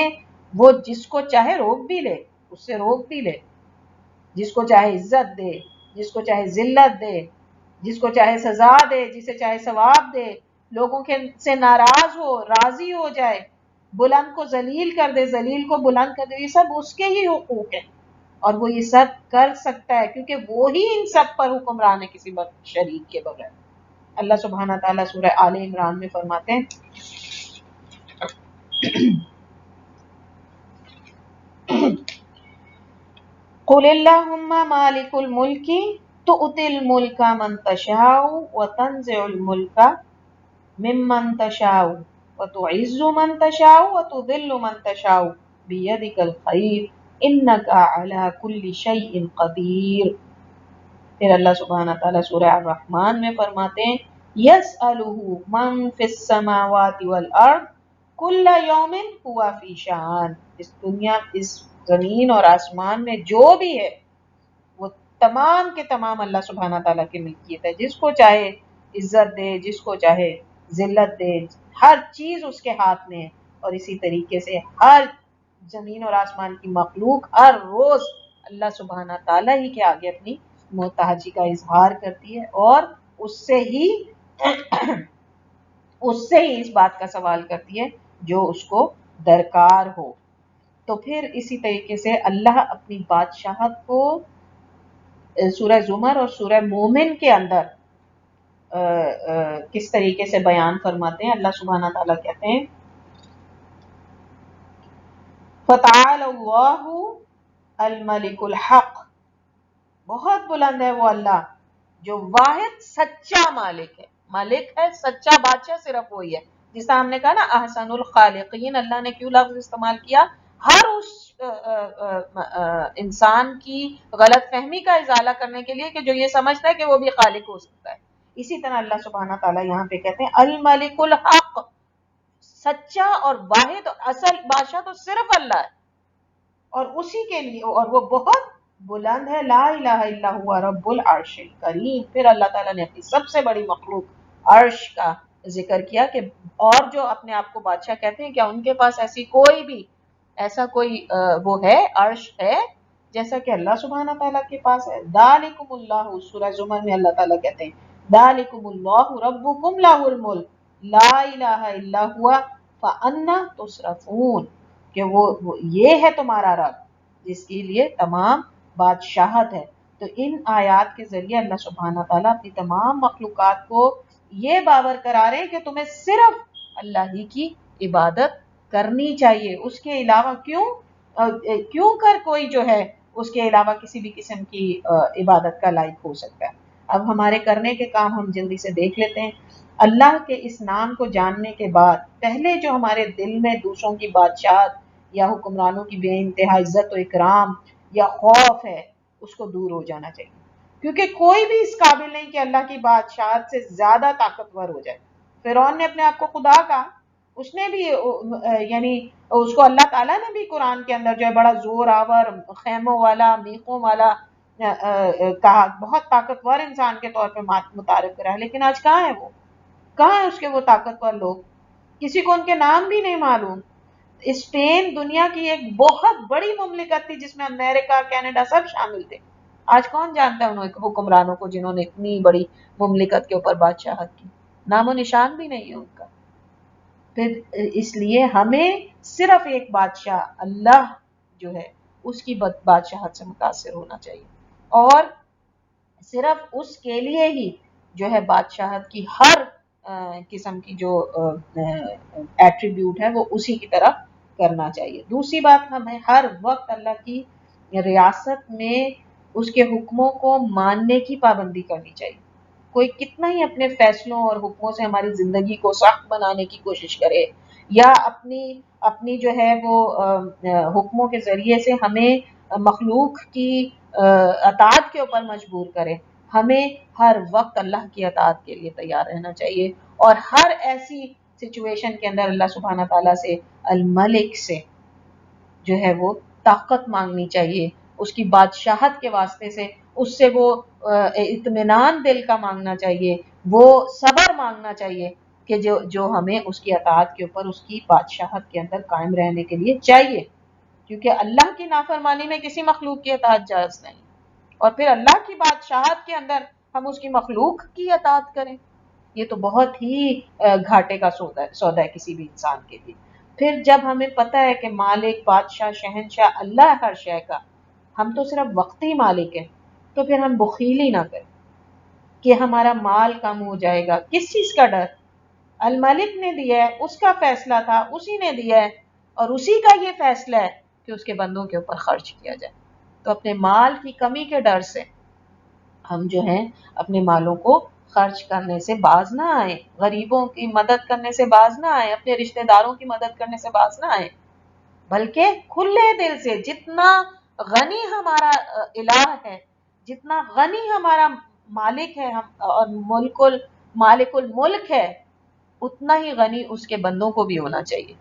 وہ جس کو چاہے روک بھی لے، اس سے روک بھی لے، جس کو چاہے عزت دے، جس کو چاہے ذلت دے، جس کو چاہے سزا دے، جسے چاہے ثواب دے، لوگوں کے سے ناراض ہو، راضی ہو جائے، بلند کو ذلیل کر دے، ذلیل کو بلند کر دے. یہ سب اس کے ہی حقوق ہیں اور وہ یہ سب کر سکتا ہے کیونکہ وہی ان سب پر حکمران ہے کسی شریک کے بغیر. اللہ سبحانہ تعالیٰ سورہ آل عمران میں فرماتے ہیں قل اللہم مالک الملک تؤتی الملک من تشاء وتنزع الملک ممن تشاء وتعز من تشاء وتذل من تشاء بیدک الخیر انک علی کل شیء قدیر. پھر اللہ سبحانہ تعالیٰ سورہ الرحمن میں فرماتے ہیں یسألہ من فی السماوات والارض کل یوم ہوا فی شان. اس دنیا، اس زمین اور آسمان میں جو بھی ہے وہ تمام کے تمام اللہ سبحانہ تعالیٰ کی ملکیت ہے. جس کو چاہے عزت دے، جس کو چاہے ذلت دے، ہر چیز اس کے ہاتھ میں ہے. اور اسی طریقے سے ہر زمین اور آسمان کی مخلوق ہر روز اللہ سبحانہ تعالیٰ ہی کے آگے اپنی محتاجی کا اظہار کرتی ہے اور اس سے ہی اس بات کا سوال کرتی ہے جو اس کو درکار ہو. تو پھر اسی طریقے سے اللہ اپنی بادشاہت کو سورہ زمر اور سورہ مومن کے اندر کس طریقے سے بیان فرماتے ہیں. اللہ سبحانہ تعالیٰ کہتے ہیں فَتَعَالَى اللَّهُ الْمَلِكُ الْحَقُّ، بہت بلند ہے وہ اللہ جو واحد سچا مالک ہے. مالک ہے، سچا بادشاہ صرف وہی ہے. جس طرح ہم نے کہا نا احسن الخالقین، اللہ نے کیوں لفظ استعمال کیا؟ ہر اس انسان کی غلط فہمی کا ازالہ کرنے کے لیے کہ جو یہ سمجھتا ہے کہ وہ بھی خالق ہو سکتا ہے. اسی طرح اللہ سبحانہ تعالیٰ یہاں پہ کہتے ہیں الملک الحق، سچا اور واحد اور اصل بادشاہ تو صرف اللہ ہے اور اسی کے لیے، اور وہ بہت بلند ہے. لا الہ الا ہوا رب العرش الکریم. پھر اللہ تعالیٰ نے اپنی سب سے بڑی مخلوق عرش کا ذکر کیا کہ اور جو اپنے آپ کو بادشاہ کہتے ہیں کیا ان کے پاس ایسا کوئی وہ ہے، عرش ہے جیسا کہ اللہ سبحانہ تعالیٰ کے پاس ہے. ذالکم اللہ، سورہ زمر میں اللہ تعالیٰ کہتے ہیں ذالکم اللہ ربکم لہ الملک لا الہ الا ہوا فانا تصرفون، کہ وہ یہ ہے تمہارا رب جس کے لیے تمام بادشاہت ہے. تو ان آیات کے ذریعے اللہ سبحانہ تعالیٰ اپنی تمام مخلوقات کو یہ باور کرا رہے ہیں کہ تمہیں صرف اللہ ہی کی عبادت کرنی چاہیے. اس کے علاوہ کیوں کر کوئی جو ہے اس کے علاوہ کسی بھی قسم کی عبادت کا لائق ہو سکتا ہے. اب ہمارے کرنے کے کام ہم جلدی سے دیکھ لیتے ہیں. اللہ کے اس نام کو جاننے کے بعد پہلے جو ہمارے دل میں دوسروں کی بادشاہت یا حکمرانوں کی بے انتہا عزت و اکرام یا خوف ہے اس کو دور ہو جانا چاہیے، کیونکہ کوئی بھی اس قابل نہیں کہ اللہ کی بادشاہت سے زیادہ طاقتور ہو جائے. فرعون نے اپنے آپ کو خدا کہا، اس نے بھی یعنی اس کو اللہ تعالیٰ نے بھی قرآن کے اندر جو ہے بڑا زور آور، خیموں والا، میخوں والا کہا، بہت طاقتور انسان کے طور پہ متعارف کرا ہے. لیکن آج کہاں ہے وہ؟ کہاں ہے اس کے وہ طاقتور لوگ؟ کسی کو ان کے نام بھی نہیں معلوم. اسپین دنیا کی ایک بہت بڑی مملکت تھی جس میں امریکہ، کینیڈا سب شامل تھے. آج کون جانتا ہے ان حکمرانوں کو جنہوں نے اتنی بڑی مملکت کے اوپر بادشاہت کی؟ نام و نشان بھی نہیں ہے ان کا. پھر اس لیے ہمیں صرف ایک بادشاہ اللہ جو ہے اس کی بادشاہت سے متاثر ہونا چاہیے اور صرف اس کے لیے ہی جو ہے بادشاہت کی ہر قسم کی جو ایٹریبیوٹ ہے وہ اسی کی طرف کرنا چاہیے. دوسری بات، ہمیں ہر وقت اللہ کی ریاست میں اس کے حکموں کو ماننے کی پابندی کرنی چاہیے. کوئی کتنا ہی اپنے فیصلوں اور حکموں سے ہماری زندگی کو سخت بنانے کی کوشش کرے یا اپنی جو ہے وہ حکموں کے ذریعے سے ہمیں مخلوق کی اطاعت کے اوپر مجبور کرے، ہمیں ہر وقت اللہ کی اطاعت کے لیے تیار رہنا چاہیے، اور ہر ایسی سچویشن کے اندر اللہ سبحانہ تعالیٰ سے، الملک سے جو ہے وہ طاقت مانگنی چاہیے، اس کی بادشاہت کے واسطے سے اس سے وہ اطمینان دل کا مانگنا چاہیے، وہ صبر مانگنا چاہیے کہ جو ہمیں اس کی اطاعت کے اوپر اس کی بادشاہت کے اندر قائم رہنے کے لیے چاہیے، کیونکہ اللہ کی نافرمانی میں کسی مخلوق کی اطاعت جائز نہیں، اور پھر اللہ کی بادشاہت کے اندر ہم اس کی مخلوق کی اطاعت کریں، یہ تو بہت ہی گھاٹے کا سودا ہے کسی بھی انسان کے لیے۔ پھر جب ہمیں پتہ ہے کہ مالک، بادشاہ، شہنشاہ اللہ ہر شے کا، ہم تو صرف وقتی مالک ہیں، تو پھر ہم بخیلی نہ کریں کہ ہمارا مال کم ہو جائے گا۔ کس چیز کا ڈر؟ الملک نے دیا ہے، اس کا فیصلہ تھا، اسی نے دیا ہے، اور اسی کا یہ فیصلہ ہے کہ اس کے بندوں کے اوپر خرچ کیا جائے۔ تو اپنے مال کی کمی کے ڈر سے ہم جو ہیں اپنے مالوں کو خرچ کرنے سے باز نہ آئیں، غریبوں کی مدد کرنے سے باز نہ آئیں، اپنے رشتہ داروں کی مدد کرنے سے باز نہ آئیں، بلکہ کھلے دل سے جتنا غنی ہمارا الہ ہے، جتنا غنی ہمارا مالک ہے اور مالک الملک ہے، اتنا ہی غنی اس کے بندوں کو بھی ہونا چاہیے۔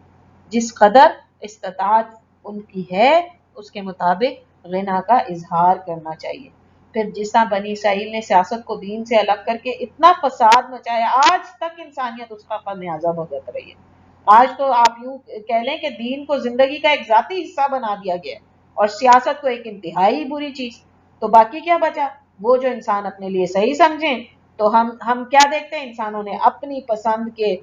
جس قدر استطاعت ان کی ہے اس کے مطابق غنا کا اظہار کرنا چاہیے۔ پھر جس طرح بنی اسرائیل نے سیاست کو دین سے الگ کر کے اتنا فساد مچایا، آج تک انسانیت اس کا خمیازہ بھگت رہی ہے۔ آج تو آپ یوں کہہ لیں کہ دین کو زندگی کا ایک ذاتی حصہ بنا دیا گیا ہے، اور سیاست کو ایک انتہائی بری چیز، تو باقی کیا بچا؟ وہ جو انسان اپنے لیے صحیح سمجھیں۔ تو ہم کیا دیکھتے ہیں؟ انسانوں نے اپنی پسند کے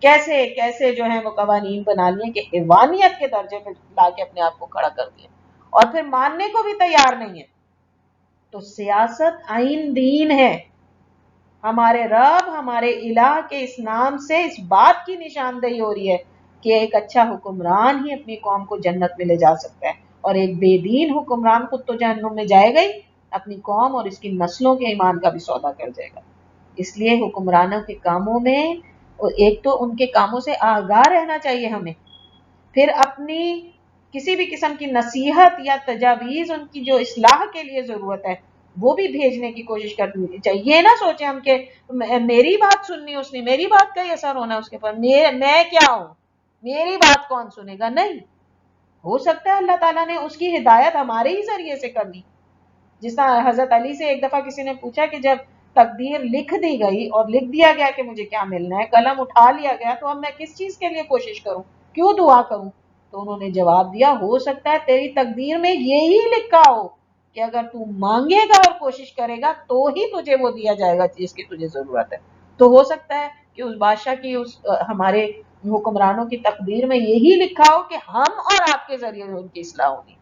کیسے کیسے جو ہیں وہ قوانین بنا لیے کہ حیوانیت کے درجے پہ لا کے اپنے آپ کو کھڑا کر دیا، اور پھر ماننے کو بھی تیار نہیں ہے۔ تو سیاست عین دین ہے۔ ہمارے رب، ہمارے الہ کے اس نام سے اس بات کی نشاندہی ہو رہی ہے کہ ایک اچھا حکمران ہی اپنی قوم کو جنت میں لے جا سکتا ہے، اور ایک بے دین حکمران خود تو جہنم میں جائے گا ہی، اپنی قوم اور اس کی نسلوں کے ایمان کا بھی سودا کر جائے گا۔ اس لیے حکمرانوں کے کاموں میں ایک تو ان کے کاموں سے آگاہ رہنا چاہیے ہمیں، پھر اپنی کسی بھی قسم کی نصیحت یا تجاویز ان کی جو اصلاح کے لیے ضرورت ہے وہ بھی بھیجنے کی کوشش کرنی چاہیے۔ یہ نہ سوچیں ہم کہ میری بات سننی اس نے، میری بات کا ہی اثر ہونا اس کے پر، میں کیا ہوں، میری بات کون سنے گا؟ نہیں، ہو سکتا ہے اللہ تعالیٰ نے اس کی ہدایت ہمارے ہی ذریعے سے کرنی۔ جس طرح حضرت علی سے ایک دفعہ کسی نے پوچھا کہ جب تقدیر لکھ دی گئی اور لکھ دیا گیا کہ مجھے کیا ملنا ہے، قلم اٹھا لیا گیا، تو اب میں کس چیز کے لیے کوشش کروں، کیوں دعا کروں؟ تو انہوں نے جواب دیا، ہو سکتا ہے تیری تقدیر میں یہی لکھا ہو کہ اگر تو مانگے گا اور کوشش کرے گا تو ہی تجھے وہ دیا جائے گا جس کی تجھے ضرورت ہے۔ تو ہو سکتا ہے کہ اس بادشاہ کی ہمارے حکمرانوں کی تقدیر میں یہی لکھا ہو کہ ہم اور آپ کے ذریعے ان کی اصلاح ہوگی۔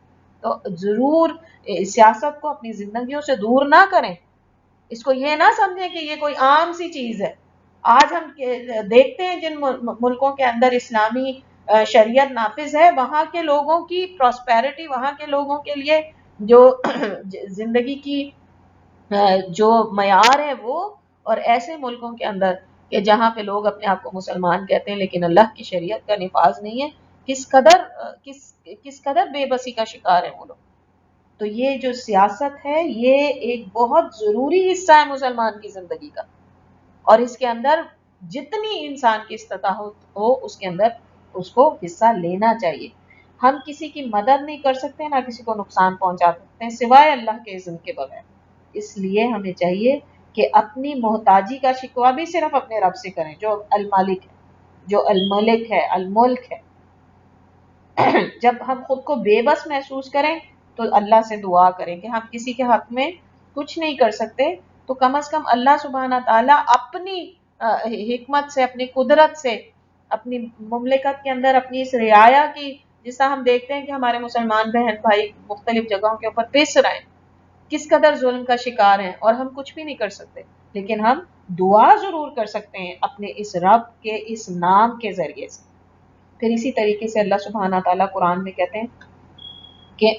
تو ضرور سیاست کو اپنی زندگیوں سے دور نہ کریں، اس کو یہ نہ سمجھیں کہ یہ کوئی عام سی چیز ہے۔ آج ہم دیکھتے ہیں جن ملکوں کے اندر اسلامی شریعت نافذ ہے، وہاں کے لوگوں کی پراسپیرٹی، وہاں کے لوگوں کے لیے جو زندگی کی جو معیار ہے وہ، اور ایسے ملکوں کے اندر کہ جہاں پہ لوگ اپنے آپ کو مسلمان کہتے ہیں لیکن اللہ کی شریعت کا نفاذ نہیں ہے، کس قدر بے بسی کا شکار ہے وہ لوگ۔ تو یہ جو سیاست ہے یہ ایک بہت ضروری حصہ ہے مسلمان کی زندگی کا، اور اس کے اندر جتنی انسان کی استطاعت ہو اس کے اندر اس کو حصہ لینا چاہیے۔ ہم کسی کی مدد نہیں کر سکتے، نہ کسی کو نقصان پہنچا سکتے ہیں سوائے اللہ کے اذن کے بغیر۔ اس لیے ہمیں چاہیے کہ اپنی محتاجی کا شکوہ بھی صرف اپنے رب سے کریں جو المالک ہے، جو الملک ہے، الملک ہے۔ جب ہم خود کو بے بس محسوس کریں تو اللہ سے دعا کریں کہ ہم کسی کے حق میں کچھ نہیں کر سکتے، تو کم از کم اللہ سبحانہ تعالیٰ اپنی حکمت سے، اپنی قدرت سے، اپنی مملکت کے اندر اپنی اس رعایا کی، جس طرح ہم دیکھتے ہیں کہ ہمارے مسلمان بہن بھائی مختلف جگہوں کے اوپر پس رہے ہیں، کس قدر ظلم کا شکار ہیں، اور ہم کچھ بھی نہیں کر سکتے، لیکن ہم دعا ضرور کر سکتے ہیں اپنے اس رب کے اس نام کے ذریعے سے۔ پھر اسی طریقے سے اللہ سبحانہ تعالیٰ قرآن میں کہتے ہیں کہ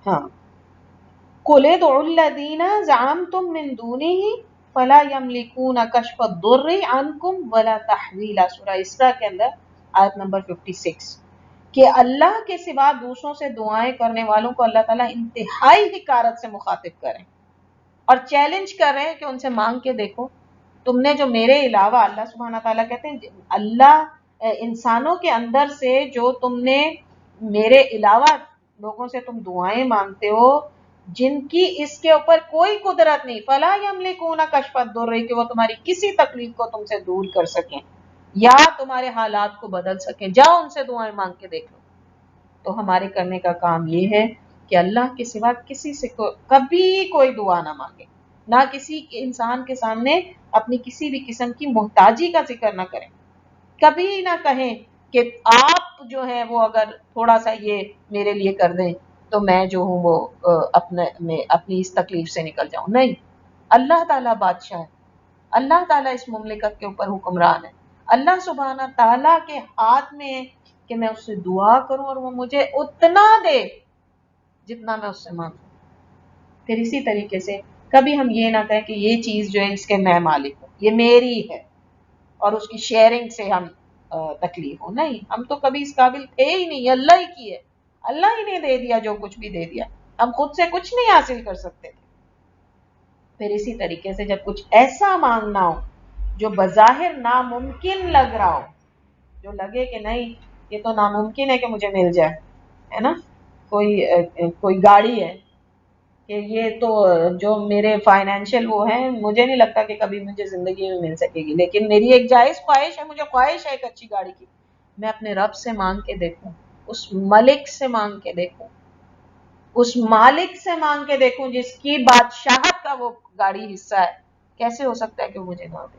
ہاں، قُلِ ادْعُوا الَّذِينَ زَعَمْتُم مِّن دُونِهِ فَلَا يَمْلِكُونَ كَشْفَ الضُّرِّ عَنكُمْ وَلَا تَحْوِيلًا، سورہ اسراء کے اندر آیت نمبر 56۔ کہ اللہ کے سوا دوسروں سے دعائیں کرنے والوں کو اللہ تعالیٰ انتہائی حقارت سے مخاطب کریں اور چیلنج کر رہے ہیں کہ ان سے مانگ کے دیکھو، تم نے جو میرے علاوہ، اللہ سبحانہ تعالیٰ کہتے ہیں اللہ انسانوں کے اندر سے جو تم نے میرے علاوہ لوگوں سے تم دعائیں مانگتے ہو جن کی اس کے اوپر کوئی قدرت نہیں، فلا یملکون کشف الضر، کہ وہ تمہاری کسی تکلیف کو تم سے دور کر سکیں یا تمہارے حالات کو بدل سکیں، جاؤ ان سے دعائیں مانگ کے دیکھ لو۔ تو ہمارے کرنے کا کام یہ ہے کہ اللہ کے سوا کسی سے کبھی کوئی دعا نہ مانگے، نہ کسی انسان کے سامنے اپنی کسی بھی قسم کی محتاجی کا ذکر نہ کریں، کبھی نہ کہیں کہ آپ جو ہے وہ اگر تھوڑا سا یہ میرے لیے کر دیں تو میں جو ہوں وہ اپنی اس تکلیف سے نکل جاؤں۔ نہیں، اللہ تعالیٰ بادشاہ ہے، اللہ تعالیٰ اس مملکت کے اوپر حکمران ہے، اللہ سبحانہ تعالیٰ کے ہاتھ میں ہے کہ میں اس سے دعا کروں اور وہ مجھے اتنا دے جتنا میں اس سے مانگوں۔ پھر اسی طریقے سے کبھی ہم یہ نہ کہیں کہ یہ چیز جو ہے اس کے میں مالک ہوں، یہ میری ہے اور اس کی شیئرنگ سے ہم تکلیف ہو۔ نہیں، ہم تو کبھی اس قابل تھے ہی نہیں، اللہ ہی کی ہے، اللہ ہی نے دے دیا جو کچھ بھی دے دیا، ہم خود سے کچھ نہیں حاصل کر سکتے۔ پھر اسی طریقے سے جب کچھ ایسا مانگنا ہو جو بظاہر ناممکن لگ رہا ہو، جو لگے کہ نہیں یہ تو ناممکن ہے کہ مجھے مل جائے، ہے نا، کوئی گاڑی ہے کہ یہ تو جو میرے فائنینشیل وہ ہیں مجھے نہیں لگتا کہ کبھی مجھے زندگی میں مل سکے گی، لیکن میری ایک جائز خواہش ہے، مجھے خواہش ہے ایک اچھی گاڑی کی، میں اپنے رب سے مانگ کے دیکھوں، اس ملک سے مانگ کے دیکھوں، اس مالک سے مانگ کے دیکھوں جس کی بادشاہت کا وہ گاڑی حصہ ہے، کیسے ہو سکتا ہے کہ وہ مجھے نہ دے؟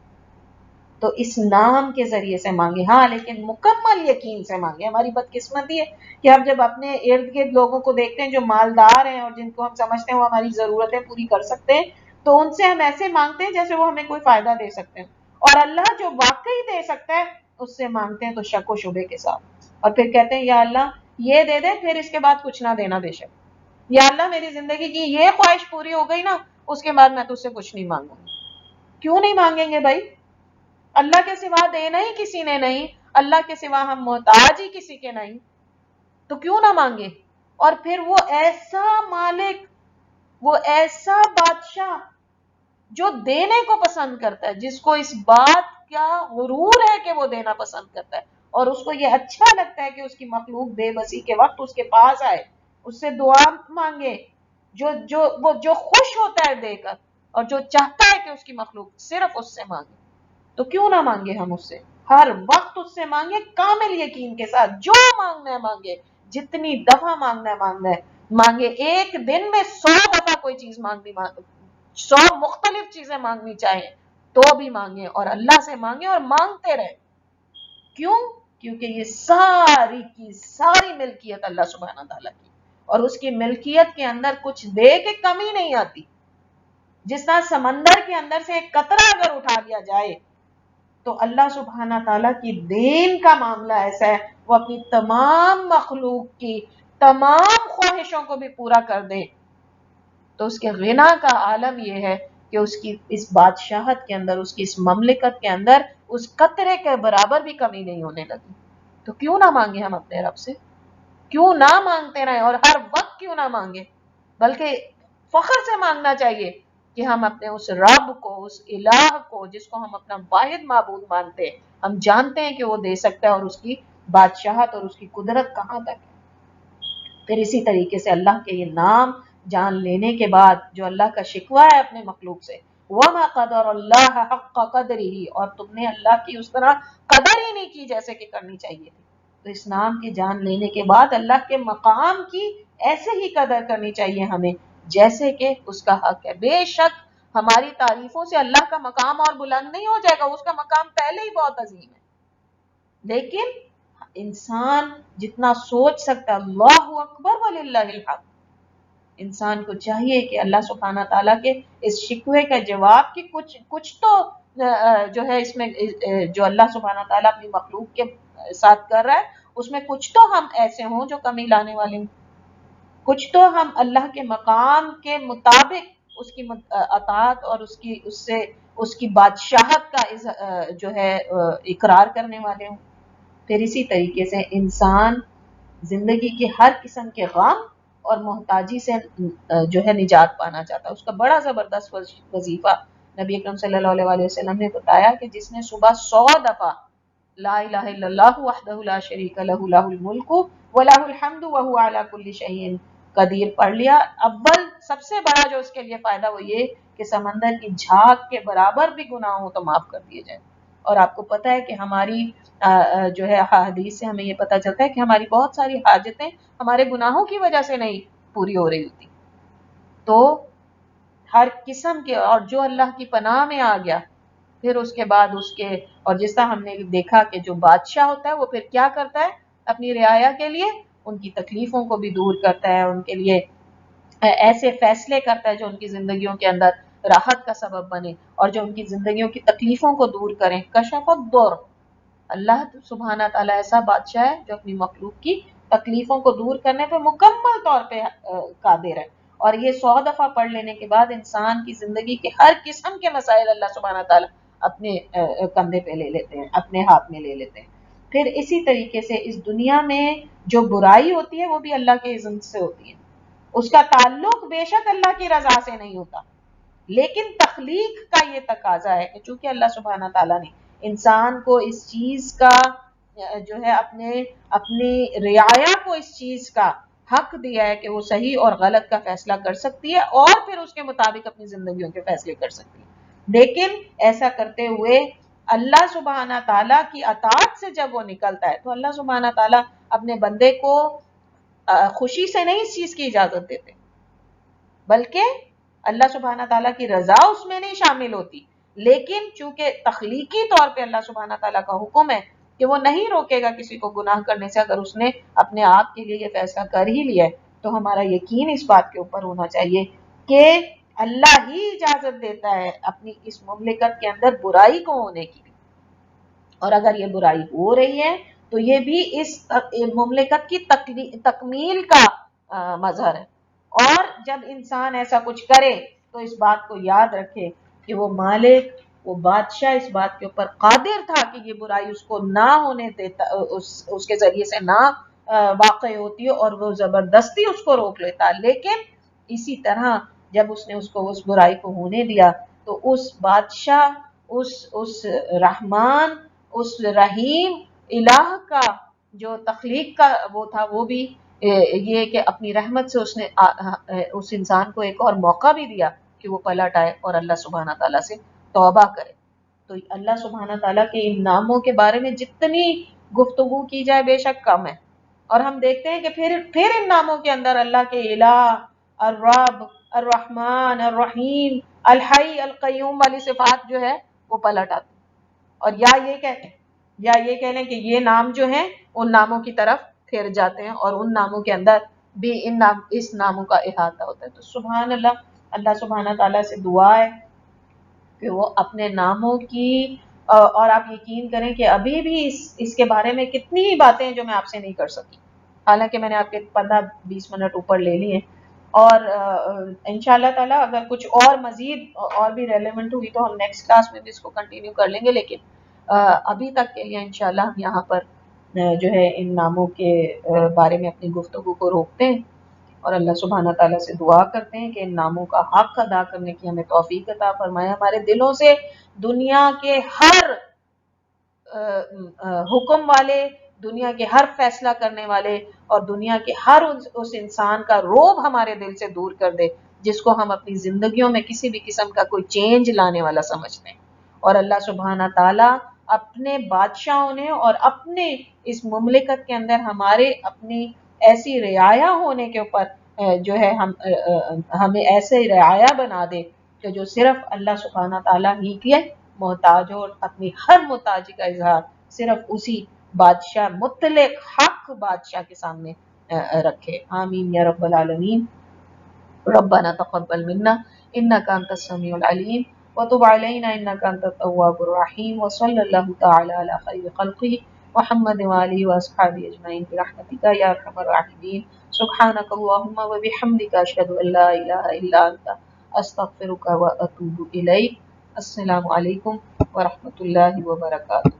تو اس نام کے ذریعے سے مانگے، ہاں لیکن مکمل یقین سے مانگے۔ ہماری بدقسمتی ہے کہ ہم جب اپنے ارد گرد لوگوں کو دیکھتے ہیں جو مالدار ہیں اور جن کو ہم سمجھتے ہیں وہ ہماری ضرورتیں پوری کر سکتے ہیں تو ان سے ہم ایسے مانگتے ہیں جیسے وہ ہمیں کوئی فائدہ دے سکتے ہیں، اور اللہ جو واقعی دے سکتا ہے اس سے مانگتے ہیں تو شک و شبے کے ساتھ، اور پھر کہتے ہیں یا اللہ یہ دے دے، پھر اس کے بعد کچھ نہ دینا بے شک، یا اللہ میری زندگی کی یہ خواہش پوری ہو گئی نا اس کے بعد میں تجھ سے کچھ نہیں مانگوں گی۔ کیوں نہیں مانگیں گے بھائی؟ اللہ کے سوا دینا ہی کسی نے نہیں، اللہ کے سوا ہم محتاج ہی کسی کے نہیں، تو کیوں نہ مانگے؟ اور پھر وہ ایسا مالک، وہ ایسا بادشاہ جو دینے کو پسند کرتا ہے، جس کو اس بات کا غرور ہے کہ وہ دینا پسند کرتا ہے اور اس کو یہ اچھا لگتا ہے کہ اس کی مخلوق بے بسی کے وقت اس کے پاس آئے، اس سے دعا مانگے، جو خوش ہوتا ہے دے کر اور جو چاہتا ہے کہ اس کی مخلوق صرف اس سے مانگے، تو کیوں نہ مانگے ہم اس سے؟ ہر وقت اس سے مانگے کامل یقین کے ساتھ، جو مانگنا ہے مانگے، جتنی دفعہ مانگنا ہے مانگے، ایک دن میں 100 دفعہ کوئی چیز مانگنی، 100 مختلف چیزیں مانگنی چاہیں تو بھی مانگے، اور اللہ سے مانگے اور مانگتے رہے۔ کیوں؟ کیونکہ یہ ساری کی ساری ملکیت اللہ سبحانہ تعالیٰ کی، اور اس کی ملکیت کے اندر کچھ دے کے کمی نہیں آتی۔ جس طرح سمندر کے اندر سے ایک قطرہ اگر اٹھا دیا جائے تو اللہ سبحانہ تعالیٰ کی دین کا معاملہ ایسا ہے، وہ اپنی تمام مخلوق کی تمام خواہشوں کو بھی پورا کر دے۔ تو اس کے غنا کا عالم یہ ہے کہ اس کی اس بادشاہت کے اندر، اس کی اس مملکت کے اندر اس قطرے کے برابر بھی کمی نہیں ہونے لگی۔ تو کیوں نہ مانگے ہم اپنے رب سے؟ کیوں نہ مانگتے رہیں، اور ہر وقت کیوں نہ مانگے، بلکہ فخر سے مانگنا چاہیے کہ ہم اپنے اس رب کو، اس الہ کو جس کو ہم اپنا واحد معبود مانتے ہیں، ہم جانتے ہیں کہ وہ دے سکتا ہے اور اس کی بادشاہت اور اس کی قدرت کہاں تک ہے۔ پھر اسی طریقے سے اللہ کے یہ نام جان لینے کے بعد جو اللہ کا شکوہ ہے اپنے مخلوق سے، وَمَا قَدَرَ اللَّهَ حَقَّ قَدْرِهِ، اور تم نے اللہ کی اس طرح قدر ہی نہیں کی جیسے کہ کرنی چاہیے تھی۔ تو اس نام کی جان لینے کے بعد اللہ کے مقام کی ایسے ہی قدر کرنی چاہیے ہمیں جیسے کہ اس کا حق ہے۔ بے شک ہماری تعریفوں سے اللہ کا مقام اور بلند نہیں ہو جائے گا، اس کا مقام پہلے ہی بہت عظیم ہے، لیکن انسان جتنا سوچ سکتا، اللہ اکبر وللہ الحمد، انسان کو چاہیے کہ اللہ سبحانہ تعالیٰ کے اس شکوے کا جواب کی کچھ تو جو ہے اس میں جو اللہ سبحانہ تعالیٰ اپنی مخلوق کے ساتھ کر رہا ہے اس میں کچھ تو ہم ایسے ہوں جو کمی لانے والے ہوں، کچھ تو ہم اللہ کے مقام کے مطابق اس کی اطاعت اور اس کی بادشاہت کا جو ہے اقرار کرنے والے ہوں۔ پھر اسی طریقے سے انسان زندگی کے ہر قسم کے غم اور محتاجی سے جو ہے نجات پانا چاہتا ہے. اس کا بڑا زبردست وظیفہ نبی اکرم صلی اللہ علیہ وسلم نے بتایا کہ جس نے صبح 100 دفعہ لا الہ الا اللہ وحدہ لا شریک لہ لہ الملک ولہ الحمد وہو علی کل شیء قدیر پڑھ لیا، اول سب سے بڑا جو اس کے لیے فائدہ وہ یہ کہ سمندر کی جھاگ کے برابر بھی گناہ ہو تو معاف کر دیے جائیں. اور آپ کو پتہ ہے کہ ہماری جو ہے حدیث سے ہمیں یہ پتہ چلتا ہے کہ ہماری بہت ساری حاجتیں ہمارے گناہوں کی وجہ سے نہیں پوری ہو رہی ہوتی. تو ہر قسم کے، اور جو اللہ کی پناہ میں آ گیا پھر اس کے بعد اس کے، اور جس طرح ہم نے دیکھا کہ جو بادشاہ ہوتا ہے وہ پھر کیا کرتا ہے اپنی رعایا کے لیے ان کی تکلیفوں کو بھی دور کرتا ہے، ان کے لیے ایسے فیصلے کرتا ہے جو ان کی زندگیوں کے اندر راحت کا سبب بنے اور جو ان کی زندگیوں کی تکلیفوں کو دور کریں. کشف الدر، اللہ سبحانہ تعالیٰ ایسا بادشاہ ہے جو اپنی مخلوق کی تکلیفوں کو دور کرنے پہ مکمل طور پہ قادر ہے. اور یہ 100 دفعہ پڑھ لینے کے بعد انسان کی زندگی کے ہر قسم کے مسائل اللہ سبحانہ تعالیٰ اپنے کندھے پہ لے لیتے ہیں، اپنے ہاتھ میں لے لیتے ہیں. پھر اسی طریقے سے اس دنیا میں جو برائی ہوتی ہے وہ بھی اللہ کے اذن سے ہوتی ہے. اس کا تعلق بے شک اللہ کی رضا سے نہیں ہوتا، لیکن تخلیق کا یہ تقاضا ہے کہ چونکہ اللہ سبحانہ تعالیٰ نے انسان کو اس چیز کا جو ہے اپنی رعایا کو اس چیز کا حق دیا ہے کہ وہ صحیح اور غلط کا فیصلہ کر سکتی ہے اور پھر اس کے مطابق اپنی زندگیوں کے فیصلے کر سکتی ہے. لیکن ایسا کرتے ہوئے اللہ سبحانہ تعالیٰ کی اطاعت سے جب وہ نکلتا ہے تو اللہ سبحانہ تعالیٰ اپنے بندے کو خوشی سے نہیں اس چیز کی اجازت دیتے، بلکہ اللہ سبحانہ تعالیٰ کی رضا اس میں نہیں شامل ہوتی. لیکن چونکہ تخلیقی طور پہ اللہ سبحانہ تعالیٰ کا حکم ہے کہ وہ نہیں روکے گا کسی کو گناہ کرنے سے، اگر اس نے اپنے آپ کے لیے یہ فیصلہ کر ہی لیا ہے تو ہمارا یقین اس بات کے اوپر ہونا چاہیے کہ اللہ ہی اجازت دیتا ہے اپنی اس مملکت کے اندر برائی کو ہونے کی. اور اگر یہ برائی ہو رہی ہے تو یہ بھی اس مملکت کی تکمیل کا مظہر ہے. اور جب انسان ایسا کچھ کرے تو اس بات کو یاد رکھے کہ وہ مالک، وہ بادشاہ اس بات کے اوپر قادر تھا کہ یہ برائی اس کو نہ ہونے دیتا، اس کے ذریعے سے نہ واقع ہوتی اور وہ زبردستی اس کو روک لیتا. لیکن اسی طرح جب اس نے اس کو اس برائی کو ہونے دیا تو اس بادشاہ، اس رحمان، اس رحیم الہ کا جو تخلیق کا وہ تھا، وہ بھی یہ کہ اپنی رحمت سے اس نے اس انسان کو ایک اور موقع بھی دیا کہ وہ پلٹ آئے اور اللہ سبحانہ تعالیٰ سے توبہ کرے. تو اللہ سبحانہ تعالیٰ کے ان ناموں کے بارے میں جتنی گفتگو کی جائے بے شک کم ہے. اور ہم دیکھتے ہیں کہ پھر ان ناموں کے اندر اللہ کے الہ، الرب، الرحمن، الرحیم، الحی، القیوم والی صفات جو ہے وہ پلٹ آتی. اور یا یہ کہہ لیں کہ یہ نام جو ہیں ان ناموں کی طرف پھر جاتے ہیں اور ان ناموں کے اندر بھی اس ناموں کا احاطہ ہوتا ہے. تو سبحان اللہ، اللہ سبحانہ تعالیٰ سے دعا ہے کہ وہ اپنے ناموں کی، اور آپ یقین کریں کہ ابھی بھی اس کے بارے میں کتنی باتیں ہیں جو میں آپ سے نہیں کر سکی، حالانکہ میں نے آپ کے 15-20 منٹ اوپر لے لیے. اور انشاءاللہ تعالی اگر کچھ اور مزید اور بھی ریلیونٹ ہوئی تو ہم نیکسٹ کلاس میں بھی اس کو کنٹینیو کر لیں گے. لیکن ابھی تک کے لیے انشاءاللہ ہم یہاں پر جو ہے ان ناموں کے بارے میں اپنی گفتگو کو روکتے ہیں اور اللہ سبحانہ تعالیٰ سے دعا کرتے ہیں کہ ان ناموں کا حق ادا کرنے کی ہمیں توفیق عطا فرمائے. ہمارے دلوں سے دنیا کے ہر حکم والے، دنیا کے ہر فیصلہ کرنے والے اور دنیا کے ہر اس انسان کا روب ہمارے دل سے دور کر دے جس کو ہم اپنی زندگیوں میں کسی بھی قسم کا کوئی چینج لانے والا سمجھتے ہیں. اور اللہ سبحانہ تعالیٰ اپنے بادشاہوں نے اور اپنے اس مملکت کے اندر ہمارے اپنی ایسی رعایا ہونے کے اوپر جو ہے ہمیں ایسے رعایا بنا دے کہ جو صرف اللہ سبحانہ تعالیٰ ہی کے محتاج ہو اور اپنی ہر محتاجی کا اظہار صرف اسی بادشاہ مطلق حق بادشاہ کے سامنے رکھے. آمین یا رب العالمین. ربنا تقبل منا انك انت السميع العليم وتب علينا انك انت التواب الرحيم وصلى الله تعالى على خير خلقه محمد وآله واصحابه اجمعين برحمتك يا ارحم الراحمين. سبحانك اللهم وبحمدك اشهد ان لا اله الا انت استغفرك واتوب اليك. السلام علیکم ورحمۃ اللہ وبرکاتہ.